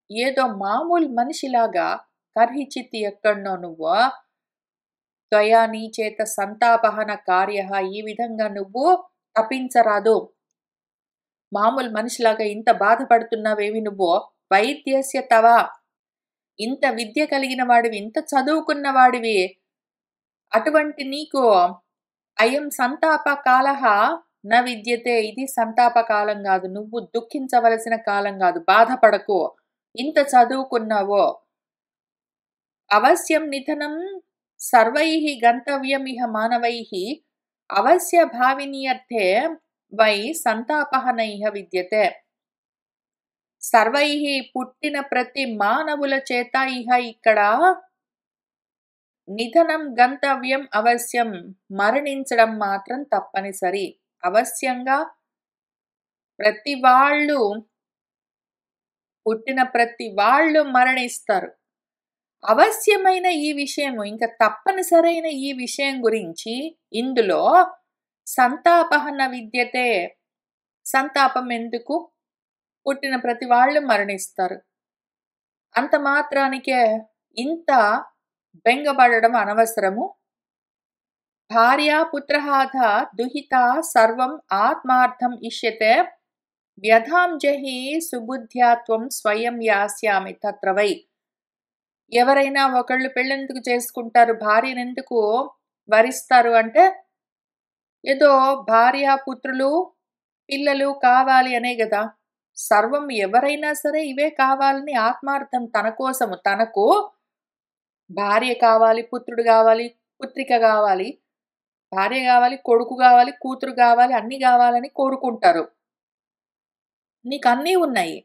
ఏదో మామూలు మనిషిలాగా, కర్హిచిత్ ఎక్కడనో నువ్వు, త్వయా నీ చేత సంతాపహన కార్య ఈ విధంగా నువ్వు తపించరాదు. మామూలు మనిషిలాగా ఇంత బాధపడుతున్నావేమి నువ్వు? వైద్యస్య తవ, ఇంత విద్య కలిగిన వాడివి, ఇంత చదువుకున్న వాడివి, అటువంటి నీకు అయం సంతాప కాలః న విద్యతే, ఇది సంతాప కాలం కాదు, నువ్వు దుఃఖించవలసిన కాలం కాదు, బాధపడకు, ఇంత చదువుకున్నావో. అవశ్యం నిధనం సర్వైః గంతవ్యమిహ మానవైః అవశ్య భావినీయర్థే వై సంతాపః నైహ విద్యతే. సర్వైః పుట్టిన ప్రతి మానవుల చేత ఇహ ఇక్కడ నిధనం గంతవ్యం అవశ్యం, మరణించడం మాత్రం తప్పనిసరి. అవశ్యంగా ప్రతి వాళ్ళు, పుట్టిన ప్రతి వాళ్ళు మరణిస్తారు. అవశ్యమైన ఈ విషయం, ఇంకా తప్పనిసరైన ఈ విషయం గురించి ఇందులో సంతాపః న విద్యతే, సంతాపం ఎందుకు? పుట్టిన ప్రతి వాళ్ళు మరణిస్తారు, అంత మాత్రానికే ఇంత బెంగపడడం అనవసరము. భార్యా పుత్రహాథ దుహిత సర్వం ఆత్మార్థం ఇష్యతే వ్యధాం జహి సుబుద్ధ్యాత్వం స్వయం యాస్యామి తత్ర వై. ఎవరైనా ఒకళ్ళు పెళ్ళెందుకు చేసుకుంటారు, భార్యను ఎందుకు వరిస్తారు అంటే ఏదో భార్య పుత్రులు పిల్లలు కావాలి అనే కదా. సర్వం ఎవరైనా సరే ఇవే కావాలని ఆత్మార్థం, తన కోసము, తనకు భార్య కావాలి, పుత్రుడు కావాలి, పుత్రిక కావాలి, భార్య కావాలి, కొడుకు కావాలి, కూతురు కావాలి, అన్ని కావాలని కోరుకుంటారు. నీకు అన్నీ ఉన్నాయి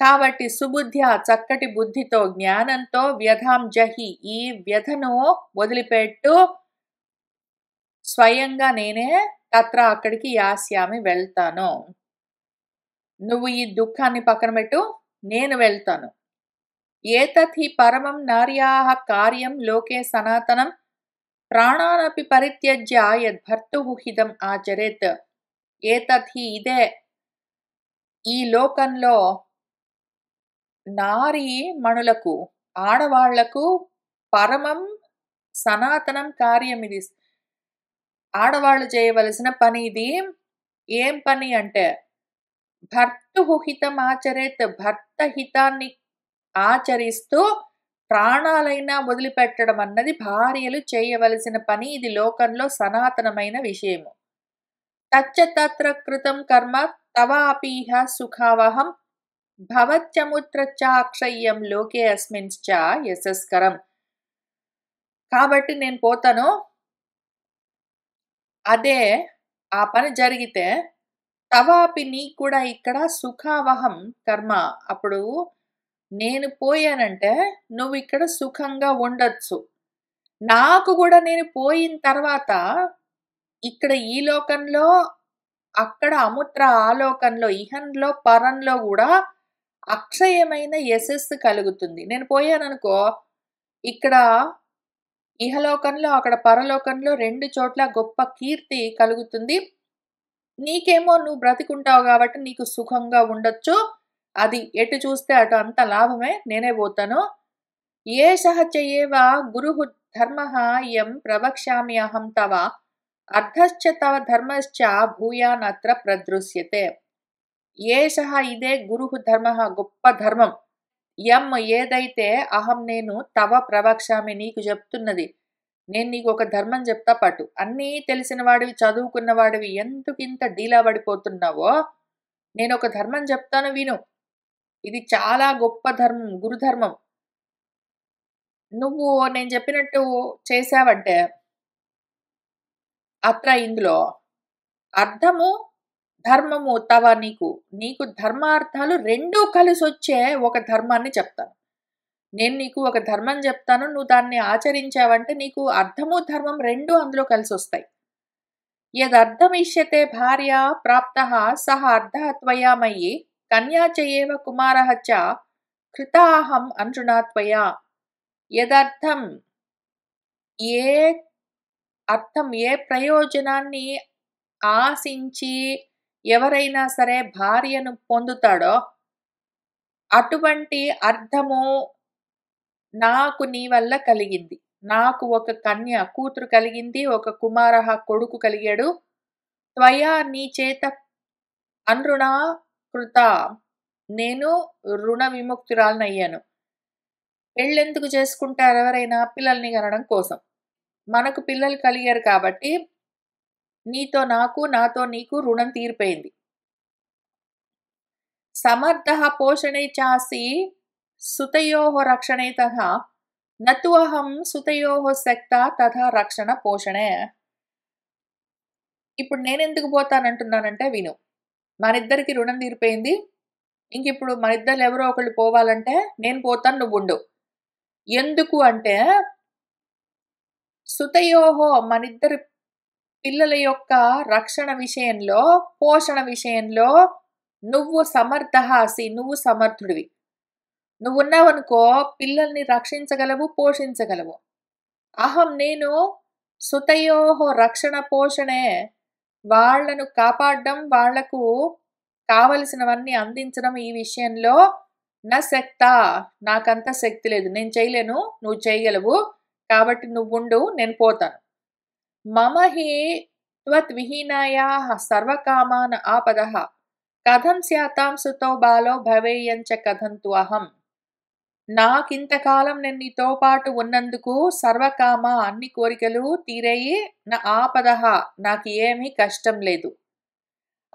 కాబట్టి సుబుద్ధ్య, చక్కటి బుద్ధితో, జ్ఞానంతో వ్యధాం జహి, ఈ వ్యధను వదిలిపెట్టు, స్వయంగా నేనే తత్ర అక్కడికి యాస్యామి వెళ్తాను. నువ్వు ఈ దుఃఖాన్ని పక్కన పెట్టు, నేను వెళ్తాను. ఏతత్ హి పరమం నార్యాః కార్యం లోకే సనాతనం ప్రాణానపి పరిత్యజ్య యద్భర్తుః హితం ఆచరేత్. ఏతత్ హి, ఇదే ఈ లోకంలో నారీ మణులకు, ఆడవాళ్లకు పరమం సనాతనం కార్యం ఇది. ఆడవాళ్ళు చేయవలసిన పని ఇది. ఏం పని అంటే భర్తుః హితం ఆచరేత్, భర్త హితాన్ని ఆచరిస్తూ ప్రాణాలైనా వదిలిపెట్టడం అన్నది భార్యలు చేయవలసిన పని. ఇది లోకంలో సనాతనమైన విషయము. తచ్చ తత్ర కృతం కర్మ తవాపీహ సుఖావహం భవత్యముత్ర చాక్షయ్యం లోకే అస్మిన్శ్చ యశస్కరం. కాబట్టి నేను పోతాను, అదే ఆ పని జరిగితే తవాపి, నీ కూడా ఇక్కడ సుఖావహం కర్మ. అప్పుడు నేను పోయానంటే నువ్వు ఇక్కడ సుఖంగా ఉండొచ్చు. నాకు కూడా నేను పోయిన తర్వాత ఇక్కడ ఈ లోకంలో, అక్కడ అముత్ర ఆలోకంలో, ఇహంలో పరంలో కూడా అక్షయమైన యశస్సు కలుగుతుంది. నేను పోయాననుకో, ఇక్కడ ఇహలోకంలో అక్కడ పరలోకంలో రెండు చోట్ల గొప్ప కీర్తి కలుగుతుంది. నీకేమో నువ్వు బ్రతికుంటావు కాబట్టి నీకు సుఖంగా ఉండొచ్చు. అది ఎటు చూస్తే అటు అంత లాభమే, నేనే పోతాను. ఏషః చ ఏవ గురుః ధర్మః యం ప్రవక్ష్యామి అహం తవ అర్ధశ్చ తవ ధర్మశ్చ భూయానత్ర ప్రదృశ్యతే. ఏషః, ఇదే గురుః ధర్మః, గొప్ప ధర్మం. యం, ఏదైతే అహం నేను తవ ప్రవక్ష్యామి, నీకు చెప్తున్నది. నేను నీకు ఒక ధర్మం చెప్తా పట్టు. అన్నీ తెలిసిన వాడివి, చదువుకున్న వాడివి, ఎందుకింత డీలా పడిపోతున్నావో, నేను ఒక ధర్మం చెప్తాను విను. ఇది చాలా గొప్ప ధర్మం, గురుధర్మం. నువ్వు నేను చెప్పినట్టు చేశావంటే అత్ర, ఇందులో అర్థము ధర్మము తవ, నీకు ధర్మార్థాలు రెండూ కలిసి వచ్చే ఒక ధర్మాన్ని చెప్తాను. నేను నీకు ఒక ధర్మం చెప్తాను, నువ్వు దాన్ని ఆచరించావంటే నీకు అర్థము ధర్మం రెండూ అందులో కలిసి వస్తాయి. యదర్థమిష్యతే భార్య ప్రాప్తః సహ అర్థః త్వయా మయి కన్యా చ ఏవ కుమారః చ కృతాహం అనృణా త్వయా. యదర్థం, ఏ అర్థం, ఏ ప్రయోజనాన్ని ఆశించి ఎవరైనా సరే భార్యను పొందుతాడో అటువంటి అర్థము నాకు నీ వల్ల కలిగింది. నాకు ఒక కన్య కూతురు కలిగింది, ఒక కుమారః కొడుకు కలిగాడు. త్వయా, నీ చేత అనృణా కృత, నేను రుణ విముక్తురాలనయ్యాను. పెళ్ళెందుకు చేసుకుంటారు ఎవరైనా? పిల్లల్ని కనడం కోసం. మనకు పిల్లలు కలిగారు కాబట్టి నీతో నాకు, నాతో నీకు రుణం తీరిపోయింది. సమర్థః పోషణే చాసి సుతయోః రక్షణే తథా నతు అహం సుతయోః శక్తా తథా రక్షణ పోషణే. ఇప్పుడు నేనెందుకు పోతానంటున్నానంటే విను. మనిద్దరికి రుణం తీరిపోయింది. ఇంకిప్పుడు మనిద్దరిలో ఎవరో ఒకళ్ళు పోవాలంటే నేను పోతాను, నువ్వుండు. ఎందుకు అంటే సుతయోహో మనిద్దరి పిల్లల యొక్క రక్షణ విషయంలో, పోషణ విషయంలో నువ్వు సమర్థహాసి, నువ్వు సమర్థుడివి. నువ్వున్నావనుకో పిల్లల్ని రక్షించగలవు, పోషించగలవు. అహం నేను సుతయోహో రక్షణ పోషణే, వాళ్లను కాపాడడం, వాళ్లకు కావలసినవన్నీ అందించడం ఈ విషయంలో నా శక్త, నాకంత శక్తి లేదు, నేను చేయలేను, నువ్వు చేయగలవు, కాబట్టి నువ్వుండు, నేను పోతాను. మమ హి త్వద్విహీనాయాః సర్వకామాన్ ఆపదః కథం స్యాతాం సుతో బాలో భవేయంచ కథంతు అహం. నాకింతకాలం నేను నీతో పాటు ఉన్నందుకు సర్వకామ అన్ని కోరికలు తీరేయి, నా ఆపదః నాకు ఏమీ కష్టం లేదు.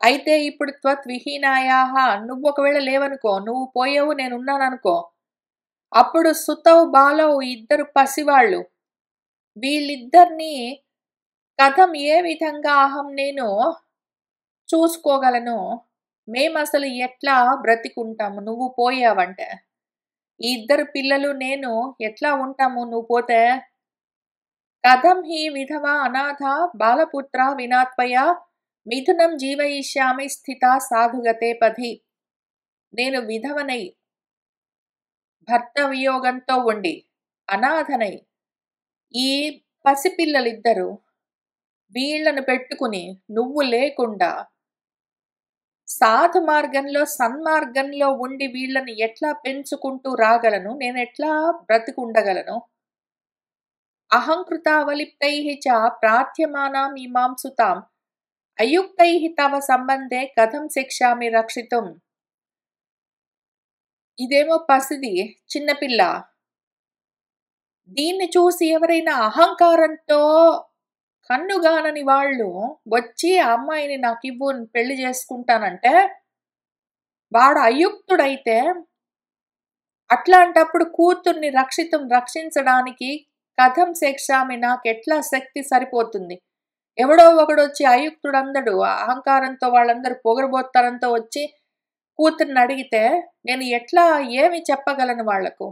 అయితే ఇప్పుడు త్వద్విహీనాయాః నువ్వు ఒకవేళ లేవనుకో, నువ్వు పోయావు, నేనున్నాననుకో, అప్పుడు సుతౌ బాలౌ ఇద్దరు పసివాళ్ళు, వీళ్ళిద్దరినీ కథం ఏ విధంగా అహం నేను చూసుకోగలను, మేమసలు ఎట్లా బ్రతికుంటాము నువ్వు పోయావంటే? ఈ ఇద్దరు పిల్లలు నేను ఎట్లా ఉంటాము నువ్వు పోతే? కథం హి విధవా అనాథ బాలపుత్ర వినాత్వయ మిథునం జీవయిష్యామి స్థిత సాధుగతే పథి. నేను విధవనై, భర్త వియోగంతో ఉండి, అనాథనై, ఈ పసిపిల్లలిద్దరు వీళ్లను పెట్టుకుని నువ్వు లేకుండా సాధు మార్గంలో, సన్మార్గంలో ఉండి వీళ్ళని ఎట్లా పెంచుకుంటూ రాగలను? నేను ఎట్లా బ్రతికుండగలను? అహంకృతావలిప్తైః చ ప్రార్థ్యమానాం ఇమాం సుతాం అయుక్తైః తవ సంబంధే కథం శిక్షామి రక్షితుం. ఇదేమో పసిది, చిన్నపిల్ల. దీన్ని చూసి ఎవరైనా అహంకారంతో కన్నుగానని వాళ్ళు వచ్చి ఆ అమ్మాయిని నాకివ్వు, పెళ్లి చేసుకుంటానంటే వాడు అయుక్తుడైతే, అట్లాంటప్పుడు కూతుర్ని రక్షించడానికి కథం శిక్షామి, నాకెట్లా శక్తి సరిపోతుంది? ఎవడో ఒకడొచ్చి అయుక్తుడందడు, అహంకారంతో వాళ్ళందరూ పొగరబోత్తరంతో వచ్చి కూతుర్ని అడిగితే నేను ఎట్లా ఏమి చెప్పగలను వాళ్లకు?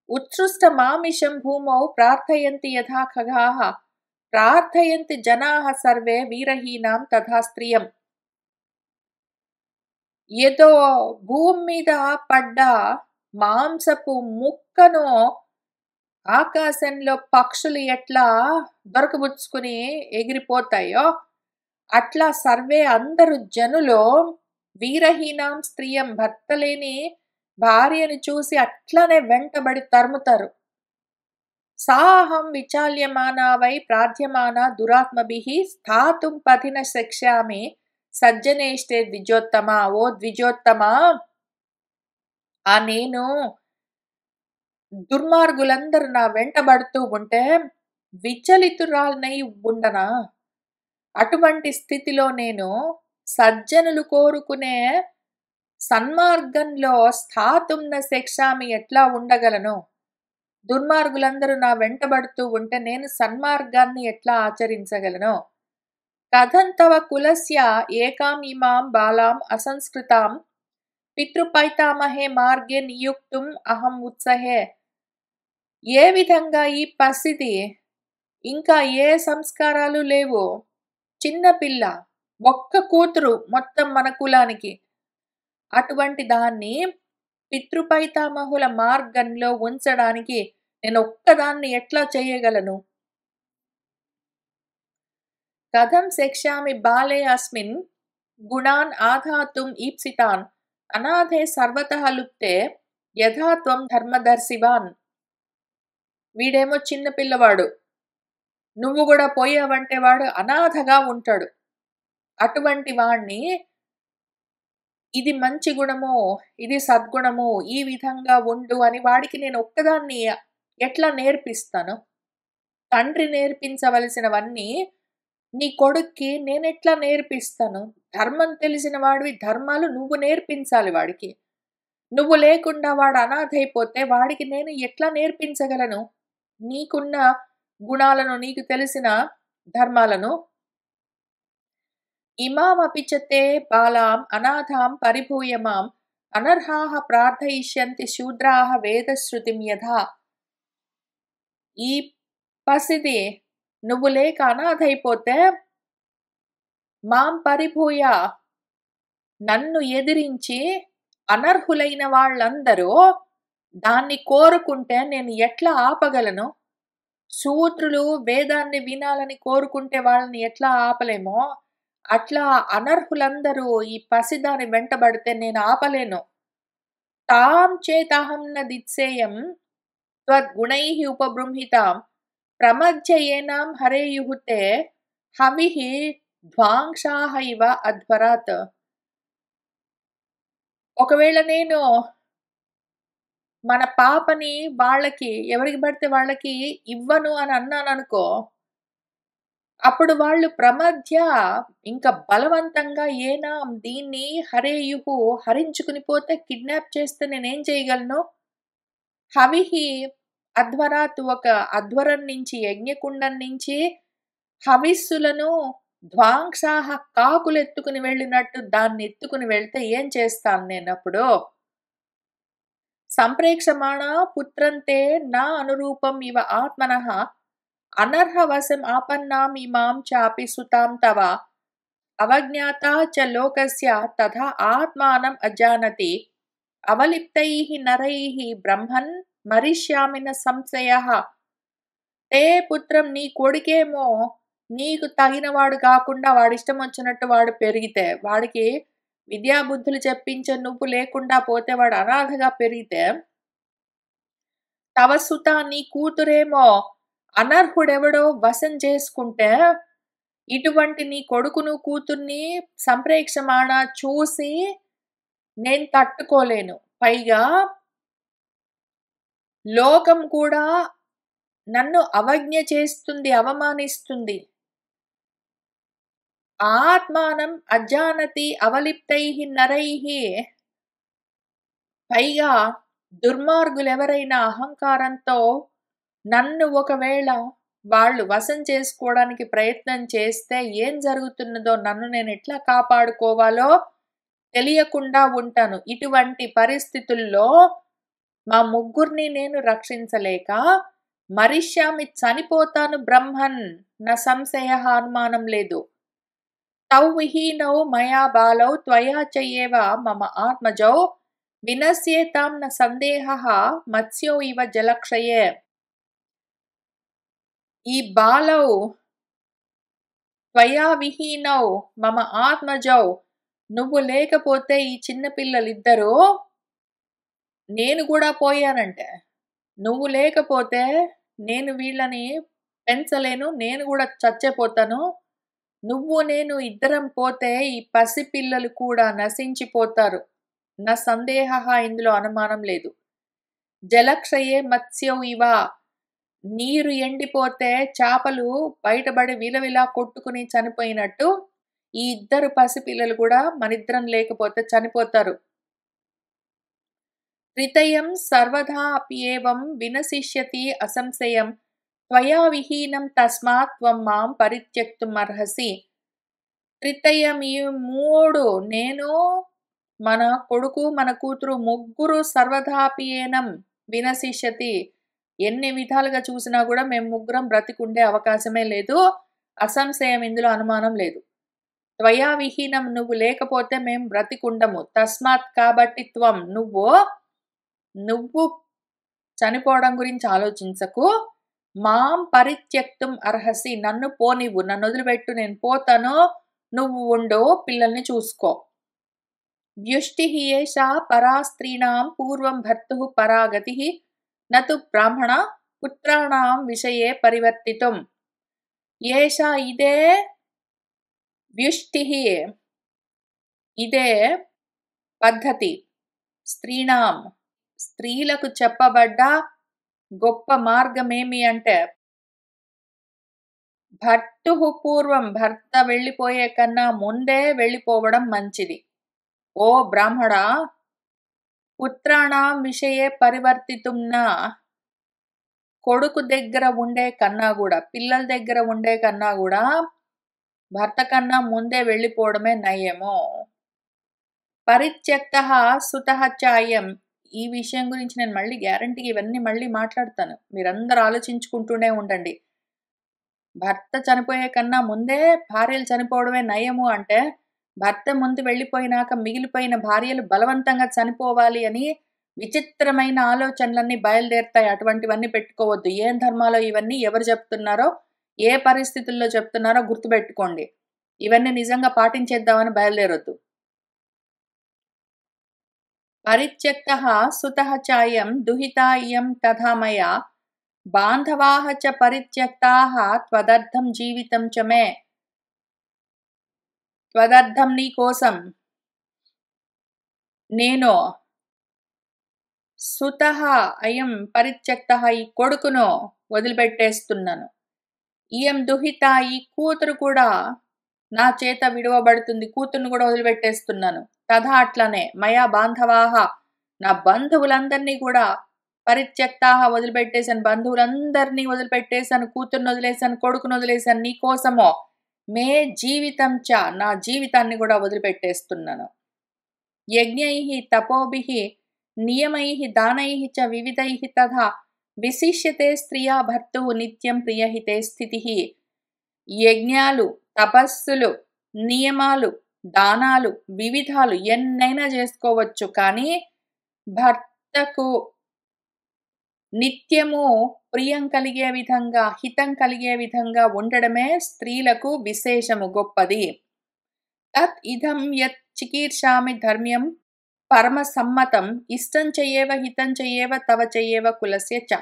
ఉత్సృష్ట మామిషం భూమౌ ప్రార్థయంతి యథా ఖగాః ప్రార్థయంతి జనాః సర్వే వీరహీనాం తథా స్త్రియం. ఏదో భూమి మీద పడ్డ మాంసపు ముక్కను ఆకాశంలో పక్షులు ఎట్లా దొరకబుచ్చుకుని ఎగిరిపోతాయో అట్లా సర్వే అందరు జనులో వీరహీనాం స్త్రియం, భర్త లేని భార్యను చూసి అట్లనే వెంటబడి తరుముతారు. సాహం విచాల్యమానా వై ప్రార్థ్యమానా దురాత్మభిః స్థాతుం పథిన శిక్షామి సజ్జనేష్టే ద్విజోత్తమ. ఓ ద్విజోత్తమ, ఆ నేను దుర్మార్గులందరూ నా వెంటబడుతూ ఉంటే విచలితురాలనై ఉండనా? అటువంటి స్థితిలో నేను సజ్జనులు కోరుకునే సన్మార్గంలో స్థాతుమ్న శిక్షామి ఎట్లా ఉండగలను? దుర్మార్గులందరూ నా వెంటబడుతూ ఉంటే నేను సన్మార్గాన్ని ఎట్లా ఆచరించగలను? కథం తవ కులస్య ఏకాం ఇమాం బాలాం అసంస్కృతాం పితృపైతామహే మార్గే నియుక్తుం అహం ఉత్సహే. ఏ విధంగా ఈ పసిది, ఇంకా ఏ సంస్కారాలు లేవు, చిన్నపిల్ల, ఒక్క కూతురు మొత్తం మన కులానికి, అటువంటి దాన్ని పితృపైతామహుల మార్గంలో ఉంచడానికి నేను ఒక్కదాన్ని ఎట్లా చేయగలను? కథం శిక్షామి బాలే అస్మిన్ గుణాన్ ఆధాతుం ఈప్సితాన్ అనాథే సర్వతః లుప్తే యథా త్వం ధర్మదర్శివాన్. వీడేమో చిన్న పిల్లవాడు, నువ్వు కూడా పోయావంటే వాడు అనాథగా ఉంటాడు. అటువంటి వాణ్ణి ఇది మంచి గుణము, ఇది సద్గుణము, ఈ విధంగా ఉండు అని వాడికి నేను ఒక్కదాన్ని ఎట్లా నేర్పిస్తాను? తండ్రి నేర్పించవలసినవన్నీ నీ కొడుక్కి నేనెట్లా నేర్పిస్తాను? ధర్మం తెలిసిన వాడివి ధర్మాలు నువ్వు నేర్పించాలి వాడికి. నువ్వు లేకుండా వాడు అనాథైపోతే వాడికి నేను ఎట్లా నేర్పించగలను? నీకున్న గుణాలను, నీకు తెలిసిన ధర్మాలను. ఇమామపి చ తే బాలాం అనాథాం పరిభూయ మాం అనర్హాః ప్రార్థయిష్యంతి శూద్రాః వేదశ్రుతిం యథా. ఈ పసిది నువ్వు లేక అనాథైపోతే మాం పరిభూయ నన్ను ఎదిరించి అనర్హులైన వాళ్ళందరూ దాన్ని కోరుకుంటే నేను ఎట్లా ఆపగలను? శూద్రులు వేదాన్ని వినాలని కోరుకుంటే వాళ్ళని ఎట్లా ఆపలేమో అట్లా అనర్హులందరూ ఈ పసిదాని వెంటబడితే నేను ఆపలేను. తాం చేతహం న దిత్సేయం త్వద్గుణైః ఉపబృంహితాం ప్రమజ్జయేనాం హరేయుఃతే హవిః ధ్వాంసాః ఇవ అధ్వరాత్. ఒకవేళ నేను మన పాపని వాళ్ళకి ఎవరికి పడితే వాళ్ళకి ఇవ్వను అని అన్నాననుకో, అప్పుడు వాళ్ళు ప్రమధ్య ఇంకా బలవంతంగా ఏనాం దీన్ని హరేయుహు హరించుకుని పోతే కిడ్నాప్ చేస్తే నేనేం చేయగలను? హవిహి అధ్వరాత్ ఒక అధ్వరం నుంచి యజ్ఞకుండం నుంచి హవిస్సులను ధ్వాంసాహ కాకులు ఎత్తుకుని వెళ్ళినట్టు దాన్ని ఎత్తుకుని వెళ్తే ఏం చేస్తాను నేనప్పుడు? సంప్రేక్షమాణ పుత్రంతే నా అనురూపం ఇవ ఆత్మనః అనర్హవశం ఆపన్నాం ఇమాం చాపి సుతాం తవ అవజ్ఞాతా చ లోకస్య తథా ఆత్మానం అజానతి అవలిప్తైః నరైః బ్రహ్మన్ మరిష్యామిన సంశయః. తే పుత్రం నీ కొడుకేమో నీకు తగినవాడు కాకుండా వాడిష్టం వచ్చినట్టు వాడు పెరిగితే, వాడికి విద్యాబుద్ధులు చెప్పించే నువ్వు లేకుండా పోతే వాడు అనాథగా పెరిగితే, తవ సుత నీ కూతురేమో అనర్హుడెవడో వశం చేసుకుంటే, ఇటువంటి నీ కొడుకును కూతుర్ని సంప్రేక్షమాణ చూసి నేను తట్టుకోలేను. పైగా లోకం కూడా నన్ను అవజ్ఞ చేస్తుంది, అవమానిస్తుంది. ఆత్మానం అజానతి అవలిప్తైః నరైః. పైగా దుర్మార్గులెవరైనా అహంకారంతో నన్ను ఒకవేళ వాళ్ళు వశం చేసుకోవడానికి ప్రయత్నం చేస్తే ఏం జరుగుతున్నదో, నన్ను నేను ఎట్లా కాపాడుకోవాలో తెలియకుండా ఉంటాను. ఇటువంటి పరిస్థితుల్లో మా ముగ్గురిని నేను రక్షించలేక మరిష్యామి చనిపోతాను బ్రహ్మన్ నా సంశయః అనుమానం లేదు. తౌ విహీనౌ మయా బాలౌ త్వయా చయేవ మమ ఆత్మజౌ వినశ్యేతాం న సందేహః మత్స్యౌ ఇవ జలక్షయే. ఈ బాలౌ త్వయా విహీనౌ మమ ఆత్మజౌ నువ్వు లేకపోతే ఈ చిన్న పిల్లలిద్దరూ, నేను కూడా పోయానంటే, నువ్వు లేకపోతే నేను వీళ్ళని పెంచలేను, నేను కూడా చచ్చిపోతాను. నువ్వు నేను ఇద్దరం పోతే ఈ పసిపిల్లలు కూడా నశించిపోతారు. నా సందేహః ఇందులో అనుమానం లేదు. జలక్షయే మత్స్యౌ ఇవ నీరు ఎండిపోతే చేపలు బయటపడి విలవిలా కొట్టుకుని చనిపోయినట్టు ఈ ఇద్దరు పసిపిల్లలు కూడా మనిద్దరం లేకపోతే చనిపోతారు. త్రితయం సర్వదా అప్యేవం వినశిష్యతి అసంశయం త్వయా విహీనం తస్మాత్ త్వం మాం పరిత్యక్తుం అర్హసి. త్రితయం ఈ మూడు, నేను మన కొడుకు మన కూతురు ముగ్గురు సర్వదాపియేనం వినశిష్యతి, ఎన్ని విధాలుగా చూసినా కూడా మేము ముగ్గురం బ్రతికుండే అవకాశమే లేదు. అసంశయం ఇందులో అనుమానం లేదు. త్వయా విహీనం నువ్వు లేకపోతే మేము బ్రతికుండము. తస్మాత్ కాబట్టి త్వం నువ్వు చనిపోవడం గురించి ఆలోచించకు. మాం పరిత్యక్తుం అర్హసి నన్ను పోనివ్వు, నన్ను వదిలిపెట్టు, నేను పోతాను, నువ్వు ఉండు, పిల్లల్ని చూసుకో. వ్యుష్టిః ఏషా పరా స్త్రీణాం పూర్వం భర్తుః పరా గతిః నతు బ్రాహ్మణ పుత్రాణాం విషయే పరివర్తితుం. ఏషా ఇదే వ్యుష్టిః, ఇదే పద్ధతి. స్త్రీణాం, స్త్రీలకు చెప్పబడ్డ గొప్ప మార్గమేమి అంటే భర్తుః పూర్వం, భర్త వెళ్ళిపోయే కన్నా ముందే వెళ్ళిపోవడం మంచిది. ఓ బ్రాహ్మడా, పుత్రాణం విషయే పరివర్తితుం న, కొడుకు దగ్గర ఉండే కన్నా కూడా, పిల్లల దగ్గర ఉండే కన్నా కూడా భర్త కన్నా ముందే వెళ్ళిపోవడమే నయము. పరిత్యక్తః సుతః చాయం, ఈ విషయం గురించి నేను మళ్ళీ గ్యారంటీగా ఇవన్నీ మళ్ళీ మాట్లాడతాను. మీరందరూ ఆలోచించుకుంటూనే ఉండండి. భర్త చనిపోయే కన్నా ముందే భార్యలు చనిపోవడమే నయము అంటే, భర్త ముందు వెళ్ళిపోయినాక మిగిలిపోయిన భార్యలు బలవంతంగా చనిపోవాలి అని విచిత్రమైన ఆలోచనలన్నీ బయలుదేరుతాయి. అటువంటివన్నీ పెట్టుకోవద్దు. ఏం ధర్మాలో ఇవన్నీ ఎవరు చెప్తున్నారో, ఏ పరిస్థితుల్లో చెప్తున్నారో గుర్తుపెట్టుకోండి. ఇవన్నీ నిజంగా పాటించేద్దామని బయలుదేరొద్దు. పరిత్యక్తః సుతః చాయం దుహితా ఇయం తథా మయా బాంధవాః చ పరిత్యక్తాః త్వదర్థం జీవితం చ మే, త్వదర్థం నీ కోసం నేను సుతః అయం పరిత్యక్తః ఈ కొడుకును వదిలిపెట్టేస్తున్నాను. ఇయం దుహిత ఈ కూతురు కూడా నా చేత విడువబడుతుంది, కూతురును కూడా వదిలిపెట్టేస్తున్నాను. తథా అట్లనే మయా బాంధవాః నా బంధువులందరినీ కూడా పరిత్యక్తాః వదిలిపెట్టేశాను, బంధువులందరినీ వదిలిపెట్టేశాను, కూతురును వదిలేశాను, కొడుకును వదిలేశాను నీ కోసమో. మే జీవితం చ నా జీవితాన్ని కూడా వదిలిపెట్టేస్తున్నాను. యజ్ఞైః తపోభిః నియమైః దానైః చ వివిధైః తథా విశిష్యతే స్త్రియా భర్తుః నిత్యం ప్రియహితే స్థితిః. యజ్ఞాలు, తపస్సులు, నియమాలు, దానాలు, వివిధాలు ఎన్నైనా చేసుకోవచ్చు, కానీ భర్తకు నిత్యము ప్రియం కలిగే విధంగా, హితం కలిగే విధంగా ఉండడమే స్త్రీలకు విశేషము, గొప్పది. తత్ ఇదం యత్ చికీర్షామి ధర్మ్యం పరమ సమ్మతం ఇష్టం చెయ్యేవ హితం చెయ్యేవ తవ చెయ్యేవ కులస్య చ.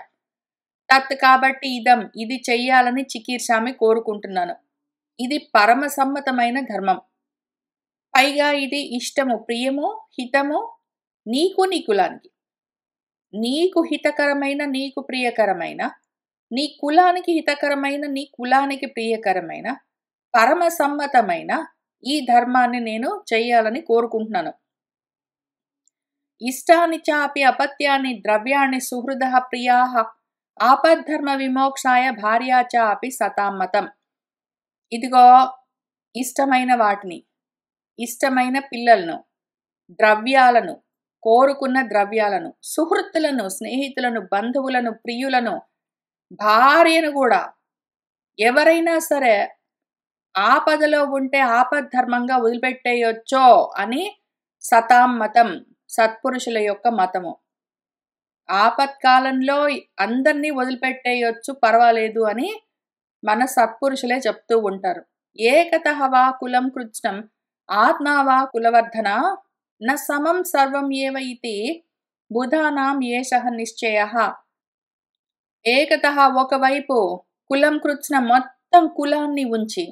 తత్ కాబట్టి ఇదం ఇది చెయ్యాలని చికీర్షామి కోరుకుంటున్నాను. ఇది పరమ సమ్మతమైన ధర్మం. పైగా ఇది ఇష్టము, ప్రియము, హితము నీకు నీ కులానికి. నీకు హితకరమైన, నీకు ప్రియకరమైన, నీ కులానికి హితకరమైన, నీ కులానికి ప్రియకరమైన, పరమ సమ్మతమైన ఈ ధర్మాన్ని నేను చెయ్యాలని కోరుకుంటున్నాను. ఇష్టాని చాపి అపత్యాన్ని ద్రవ్యాన్ని సుహృదః ప్రియాః ఆపద్ధర్మ విమోక్షాయ భార్యా చాపి సతామతం. ఇదిగో ఇష్టమైన వాటిని, ఇష్టమైన పిల్లలను, ద్రవ్యాలను, కోరుకున్న ద్రవ్యాలను, సుహృత్తులను, స్నేహితులను, బంధువులను, ప్రియులను, భార్యను కూడా ఎవరైనా సరే ఆపదలో ఉంటే ఆపద్ధర్మంగా వదిలిపెట్టేయొచ్చో అని సతామతం, సత్పురుషుల యొక్క మతము. ఆపత్కాలంలో అందరినీ వదిలిపెట్టేయొచ్చు, పర్వాలేదు అని మన సత్పురుషులే చెప్తూ ఉంటారు. ఏకతః వా కులం కృత్స్నం ఆత్మా వా కులవర్ధన న సమం సర్వం ఏవ ఇతి బుధానాం ఏషః నిశ్చయః. ఏకతః ఒకవైపు కులం కృత్స్నం మొత్తం కులాన్ని ఉంచి,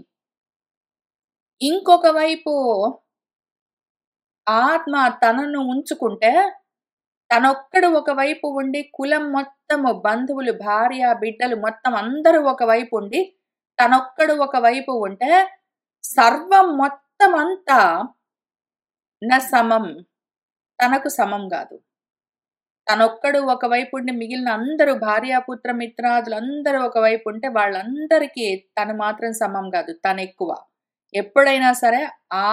ఇంకొక వైపు ఆత్మ తనను ఉంచుకుంటే, తనొక్కడు ఒకవైపు ఉండి కులం మొత్తము, బంధువులు, భార్య, బిడ్డలు మొత్తం అందరూ ఒకవైపు ఉండి, తనొక్కడు ఒకవైపు ఉంటే సర్వం మొత్తం అంతా న సమం, తనకు సమం కాదు. తనొక్కడు ఒకవైపు ఉండి మిగిలిన అందరూ భార్యాపుత్ర మిత్రాదులు అందరూ ఒకవైపు ఉంటే వాళ్ళందరికీ తను మాత్రం సమం కాదు, తను ఎక్కువ. ఎప్పుడైనా సరే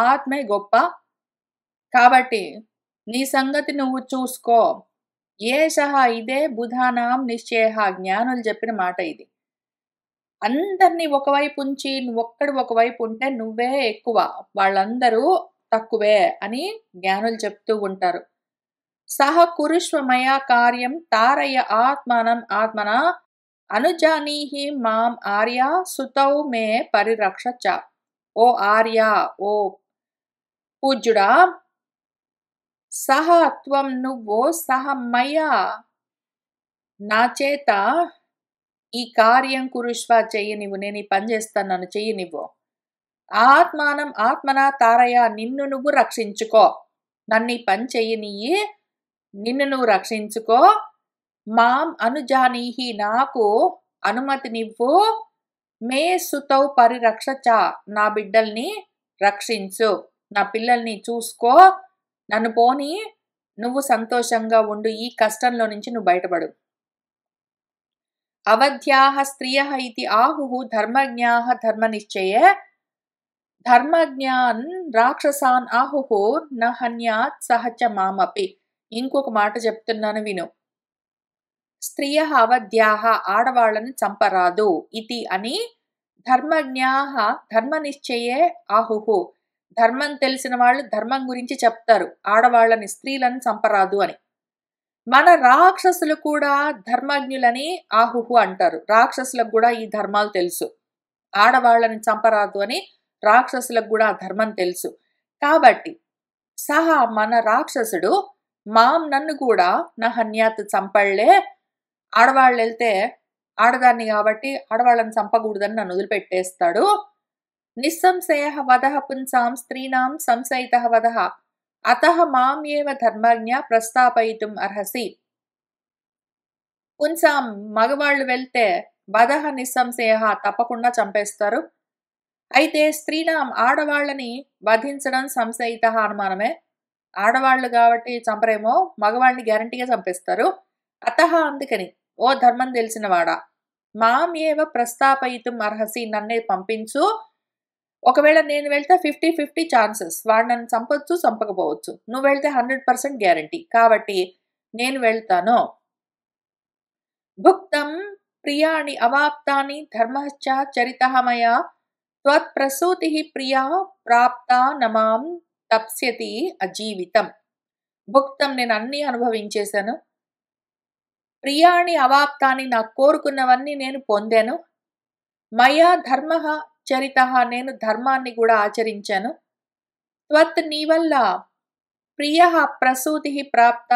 ఆత్మే గొప్ప. కాబట్టి నీ సంగతి నువ్వు చూసుకో. ఏషః ఇదే బుధానాం నిశ్చయః, జ్ఞానులు చెప్పిన మాట ఇది. అందరినీ ఒకవైపు ఉంచి నువ్వొక్కడు ఒకవైపు ఉంటే నువ్వే ఎక్కువ, వాళ్ళందరూ తక్కువే అని జ్ఞానులు చెప్తూ ఉంటారు. సహ కురుష్వ మయా కార్యం తారయ ఆత్మానం ఆత్మనా అనుజానీహి మాం ఆర్య సుతౌ మే పరిరక్ష చ. ఓ ఆర్య, ఓ పూజ్యుడా, సహ త్వం నువ్వు, సహ మయా నా చేత ఈ కార్యం కురుష్వ చెయ్యి నువ్వు, నేను ఈ పని చేస్తాను, నన్ను చెయ్యి నువ్వు. ఆత్మానం ఆత్మనా తారయ నిన్ను నువ్వు రక్షించుకో. నన్ను ఈ పని చెయ్యనియ్యి, నిన్ను నువ్వు రక్షించుకో. మాం అనుజానీహి, నాకు అనుమతినివ్వు. మే సుతౌ పరిరక్ష చ, నా బిడ్డల్ని రక్షించు, నా పిల్లల్ని చూసుకో, నన్ను పోని, నువ్వు సంతోషంగా ఉండు, ఈ కష్టంలో నుంచి నువ్వు బయటపడు. అవధ్యాః స్త్రియః ఇతి ఆహుః ధర్మజ్ఞాః ధర్మనిశ్చయే, ధర్మజ్ఞాన్ రాక్షసాన్ ఆహుః న హన్యాత్ సహ చ మామపి. ఇంకొక మాట చెప్తున్నాను విను. స్త్రియః అవధ్యాః, ఆడవాళ్ళని చంపరాదు, ఇతి అని, ధర్మజ్ఞాః ధర్మనిశ్చయే ఆహుః, ధర్మం తెలిసిన వాళ్ళు ధర్మం గురించి చెప్తారు, ఆడవాళ్ళని స్త్రీలను చంపరాదు అని. మన రాక్షసులు కూడా ధర్మజ్ఞులని ఆహుహు అంటారు. రాక్షసులకు కూడా ఈ ధర్మాలు తెలుసు. ఆడవాళ్ళని చంపరాదు అని రాక్షసులకు కూడా ఆ ధర్మం తెలుసు. కాబట్టి సహా మన రాక్షసుడు మాం, నన్ను కూడా నా హన్యాత్ చంపళ్లే, ఆడవాళ్ళు వెళ్తే ఆడదాన్ని కాబట్టి ఆడవాళ్ళని చంపకూడదని నన్ను వదిలిపెట్టేస్తాడు. నిస్సంశయ వదః పుంసాం స్త్రీణాం సంశయిత వదః, అతః మాం ఏవ ధర్మజ్ఞ ప్రస్తాపయితుం అర్హసి. పుంసాం, మగవాళ్ళు వెళ్తే వదః నిస్సంశయ, తప్పకుండా చంపేస్తారు. అయితే స్త్రీణాం, ఆడవాళ్ళని వధించడం సంశయిత, అనుమానమే. ఆడవాళ్ళు కాబట్టి చంపరేమో, మగవాళ్ళని గ్యారంటీగా చంపేస్తారు. అతః, అందుకని, ఓ ధర్మం తెలిసినవాడా, మాం ఏవ ప్రస్తాపయితుం అర్హసి, నన్నే పంపించు. ఒకవేళ నేను వెళ్తే 50-50 ఛాన్సెస్, వాడు నన్ను చంపొచ్చు చంపకపోవచ్చు, నువ్వు వెళ్తే 100% గ్యారంటీ, కాబట్టి నేను వెళ్తాను. భుక్తం ప్రియాణి అవాప్తాని ధర్మశ్చ చరితః మయా, త్వత్ప్రసూతి ప్రియా ప్రాప్తా నమాం తప్స్యతి అజీవితం. భుక్తం, నేను అన్నీ అనుభవించేశాను. ప్రియాణి అవాప్తాని, నాకు కోరుకున్నవన్నీ నేను పొందాను. మయా ధర్మః చరితః, నేను ధర్మాన్ని కూడా ఆచరించాను. త్వత్, నీ వల్ల, ప్రియః ప్రసూతి ప్రాప్త,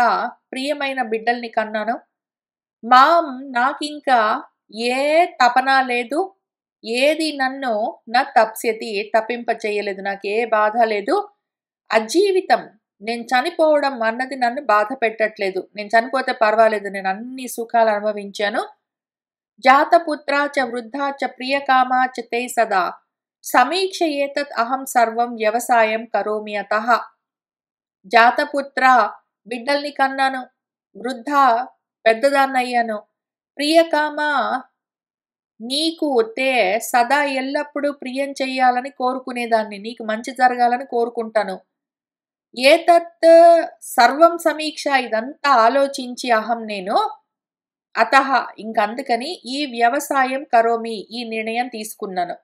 ప్రియమైన బిడ్డల్ని కన్నాను. మాం, నాకింకా ఏ తపన లేదు, ఏది నన్ను నా తప్స్యతి, తప్పింప చేయలేదు, నాకు ఏ బాధ లేదు. అజీవితం, నేను చనిపోవడం అన్నది నన్ను బాధ పెట్టట్లేదు. నేను చనిపోతే పర్వాలేదు, నేను అన్ని సుఖాలు అనుభవించాను. జాతపుత్ర చ వృద్ధా చ ప్రియకామా చ తే సదా, సమీక్ష ఏతత్ అహం సర్వం వ్యవసాయం కరోమి అతః. జాతపుత్ర, బిడ్డల్ని కన్నాను. వృద్ధ, పెద్దదాన్నయ్యాను. ప్రియకామ, నీకు తే సదా, ఎల్లప్పుడూ ప్రియం చెయ్యాలని కోరుకునేదాన్ని, నీకు మంచి జరగాలని కోరుకుంటాను. ఏతత్ సర్వం సమీక్ష, ఇదంతా ఆలోచించి, అహం నేను, అతః ఇంకందుకని, ఈ వ్యవసాయం కరోమి, ఈ నిర్ణయం తీసుకున్నాను.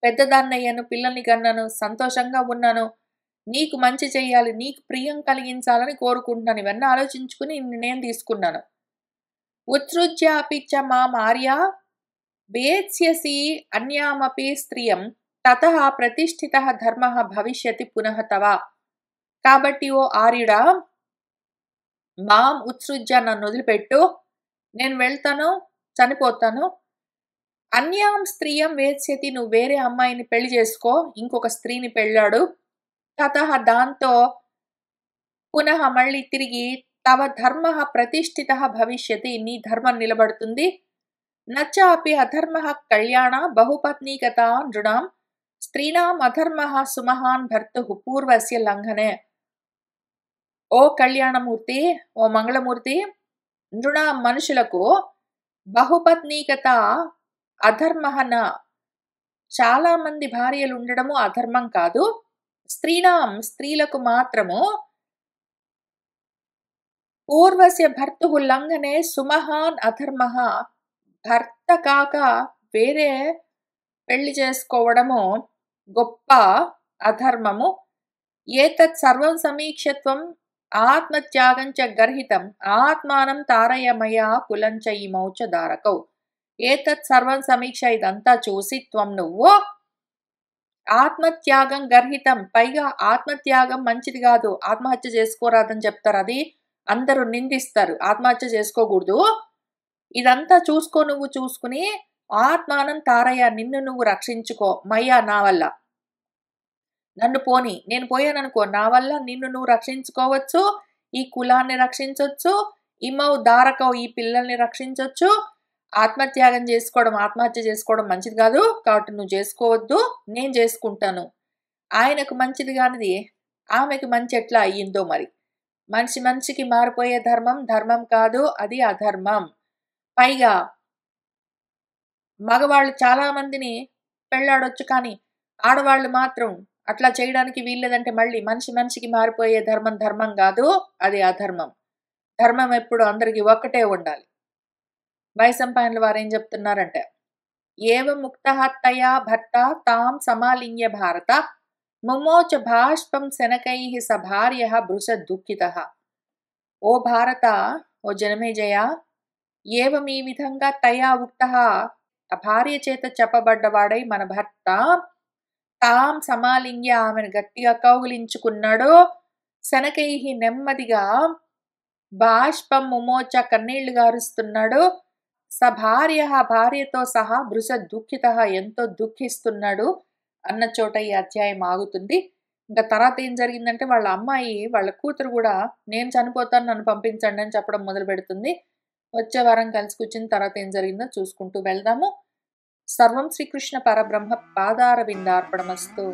పెద్దదాన్నయ్యాను, పిల్లల్ని కన్నాను, సంతోషంగా ఉన్నాను, నీకు మంచి చెయ్యాలి, నీకు ప్రియం కలిగించాలని కోరుకుంటున్నాను. ఇవన్నీ ఆలోచించుకుని నిర్ణయం తీసుకున్నాను. ఉత్సృజ్య అపి చ మాం ఆర్య వేత్స్యసి అన్యామపి స్త్రియం, తతః ప్రతిష్ఠితః ధర్మః భవిష్యతి పునః తవ. కాబట్టి ఓ ఆర్యుడా, మాం ఉత్సృజ్య, నన్ను వదిలిపెట్టు, నేను వెళ్తాను, చనిపోతాను. అన్యాం స్త్రియం వేత్స్యతి, నువ్వు వేరే అమ్మాయిని పెళ్లి చేసుకో, ఇంకొక స్త్రీని పెళ్ళాడు. తతః, దాంతో, పునః మళ్ళీ తిరిగి, తవ ధర్మః ప్రతిష్ఠితః భవిష్యతి, నీ ధర్మం నిలబడుతుంది. నచ అపి అధర్మః కళ్యాణ బహుపత్నీకతా నృణాం, స్త్రీణాం అధర్మః సుమహాన్ భర్తుః పూర్వస్య లంఘనే. ఓ కళ్యాణమూర్తి, ఓ మంగళమూర్తి, నృణాం, మనుషులకు, బహుపత్నీకత అధర్మహన, చాలా మంది భార్యలు ఉండడము అధర్మం కాదు. స్త్రీణాం, స్త్రీలకు మాత్రము, పూర్వస్య భర్తుః లంఘనే సుమహాన్ అధర్మః, భర్త కాక వేరే పెళ్లి చేసుకోవడము గొప్ప అధర్మము. ఏతత్ సర్వం సమీక్షత్వం ఆత్మత్యాగం చ గర్హితం, ఆత్మానం తారయమయా కులంచ ఇమౌ చ దారకౌ. ఏతత్ సర్వం సమీక్ష, ఇదంతా చూసి, త్వం, నువ్వు, ఆత్మత్యాగం గర్హితం, పైగా ఆత్మత్యాగం మంచిది కాదు, ఆత్మహత్య చేసుకోరాదని చెప్తారు, అది అందరూ నిందిస్తారు, ఆత్మహత్య చేసుకోకూడదు. ఇదంతా చూసుకో, నువ్వు చూసుకుని, ఆత్మానం తారయ, నిన్ను నువ్వు రక్షించుకో, మయ్యా, నా వల్ల. నన్ను పోని. నేను పోయాననుకో, నా వల్ల నిన్ను నువ్వు రక్షించుకోవచ్చు, ఈ కులాన్ని రక్షించొచ్చు, ఇమౌ దారకౌ ఈ పిల్లల్ని రక్షించొచ్చు. ఆత్మహత్య చేసుకోవడం మంచిది కాదు. కాబట్టి నువ్వు చేసుకోవద్దు. నేను చేసుకుంటాను. ఆయనకు మంచిది కానిది ఆమెకు మంచి ఎట్లా అయ్యిందో మరి. మనిషి మనిషికి మారిపోయే ధర్మం ధర్మం కాదు, అది అధర్మం. పైగా మగవాళ్ళు చాలా మందిని పెళ్ళాడొచ్చు, కానీ ఆడవాళ్ళు మాత్రం అట్లా చేయడానికి వీల్లేదంటే మళ్ళీ మనిషి మనిషికి మారిపోయే ధర్మం ధర్మం కాదు, అది అధర్మం. ధర్మం ఎప్పుడు అందరికీ ఒక్కటే ఉండాలి. వైశంపాయనుల వారు ఏం చెప్తున్నారంటే, ఏవ ముక్తః తయా భర్త తాం సమాలింగ్య భారత ముమోచ భాష్పం శనకైః స భార్యః భృశదుఃఖితః. ఓ భారత, ఓ జనమేజయ, ఏవం ఈ విధంగా తయా ఉక్తః, ఆ భార్య చేత చెప్పబడ్డవాడై మన భర్త, తాం సమాలింగ్య ఆమెను గట్టిగా కౌగిలించుకున్నాడు, శనకైహి నెమ్మదిగా, బాష్పం ముమోచ కన్నీళ్లు గారుస్తున్నాడు, స భార్య భార్యతో సహా భృశ దుఃఖిత ఎంతో దుఃఖిస్తున్నాడు అన్న చోట ఈ అధ్యాయం ఆగుతుంది. ఇంకా తర్వాత ఏం జరిగిందంటే వాళ్ళ అమ్మాయి వాళ్ళ కూతురు కూడా నేను చనిపోతాను నన్ను పంపించండి అని చెప్పడం మొదలు పెడుతుంది. వచ్చే వారం కలిసి కూర్చుని తర్వాత ఏం జరిగిందో చూసుకుంటూ వెళ్దాము. సర్వం శ్రీకృష్ణ పరబ్రహ్మ పాదార విందార్పణమస్తు.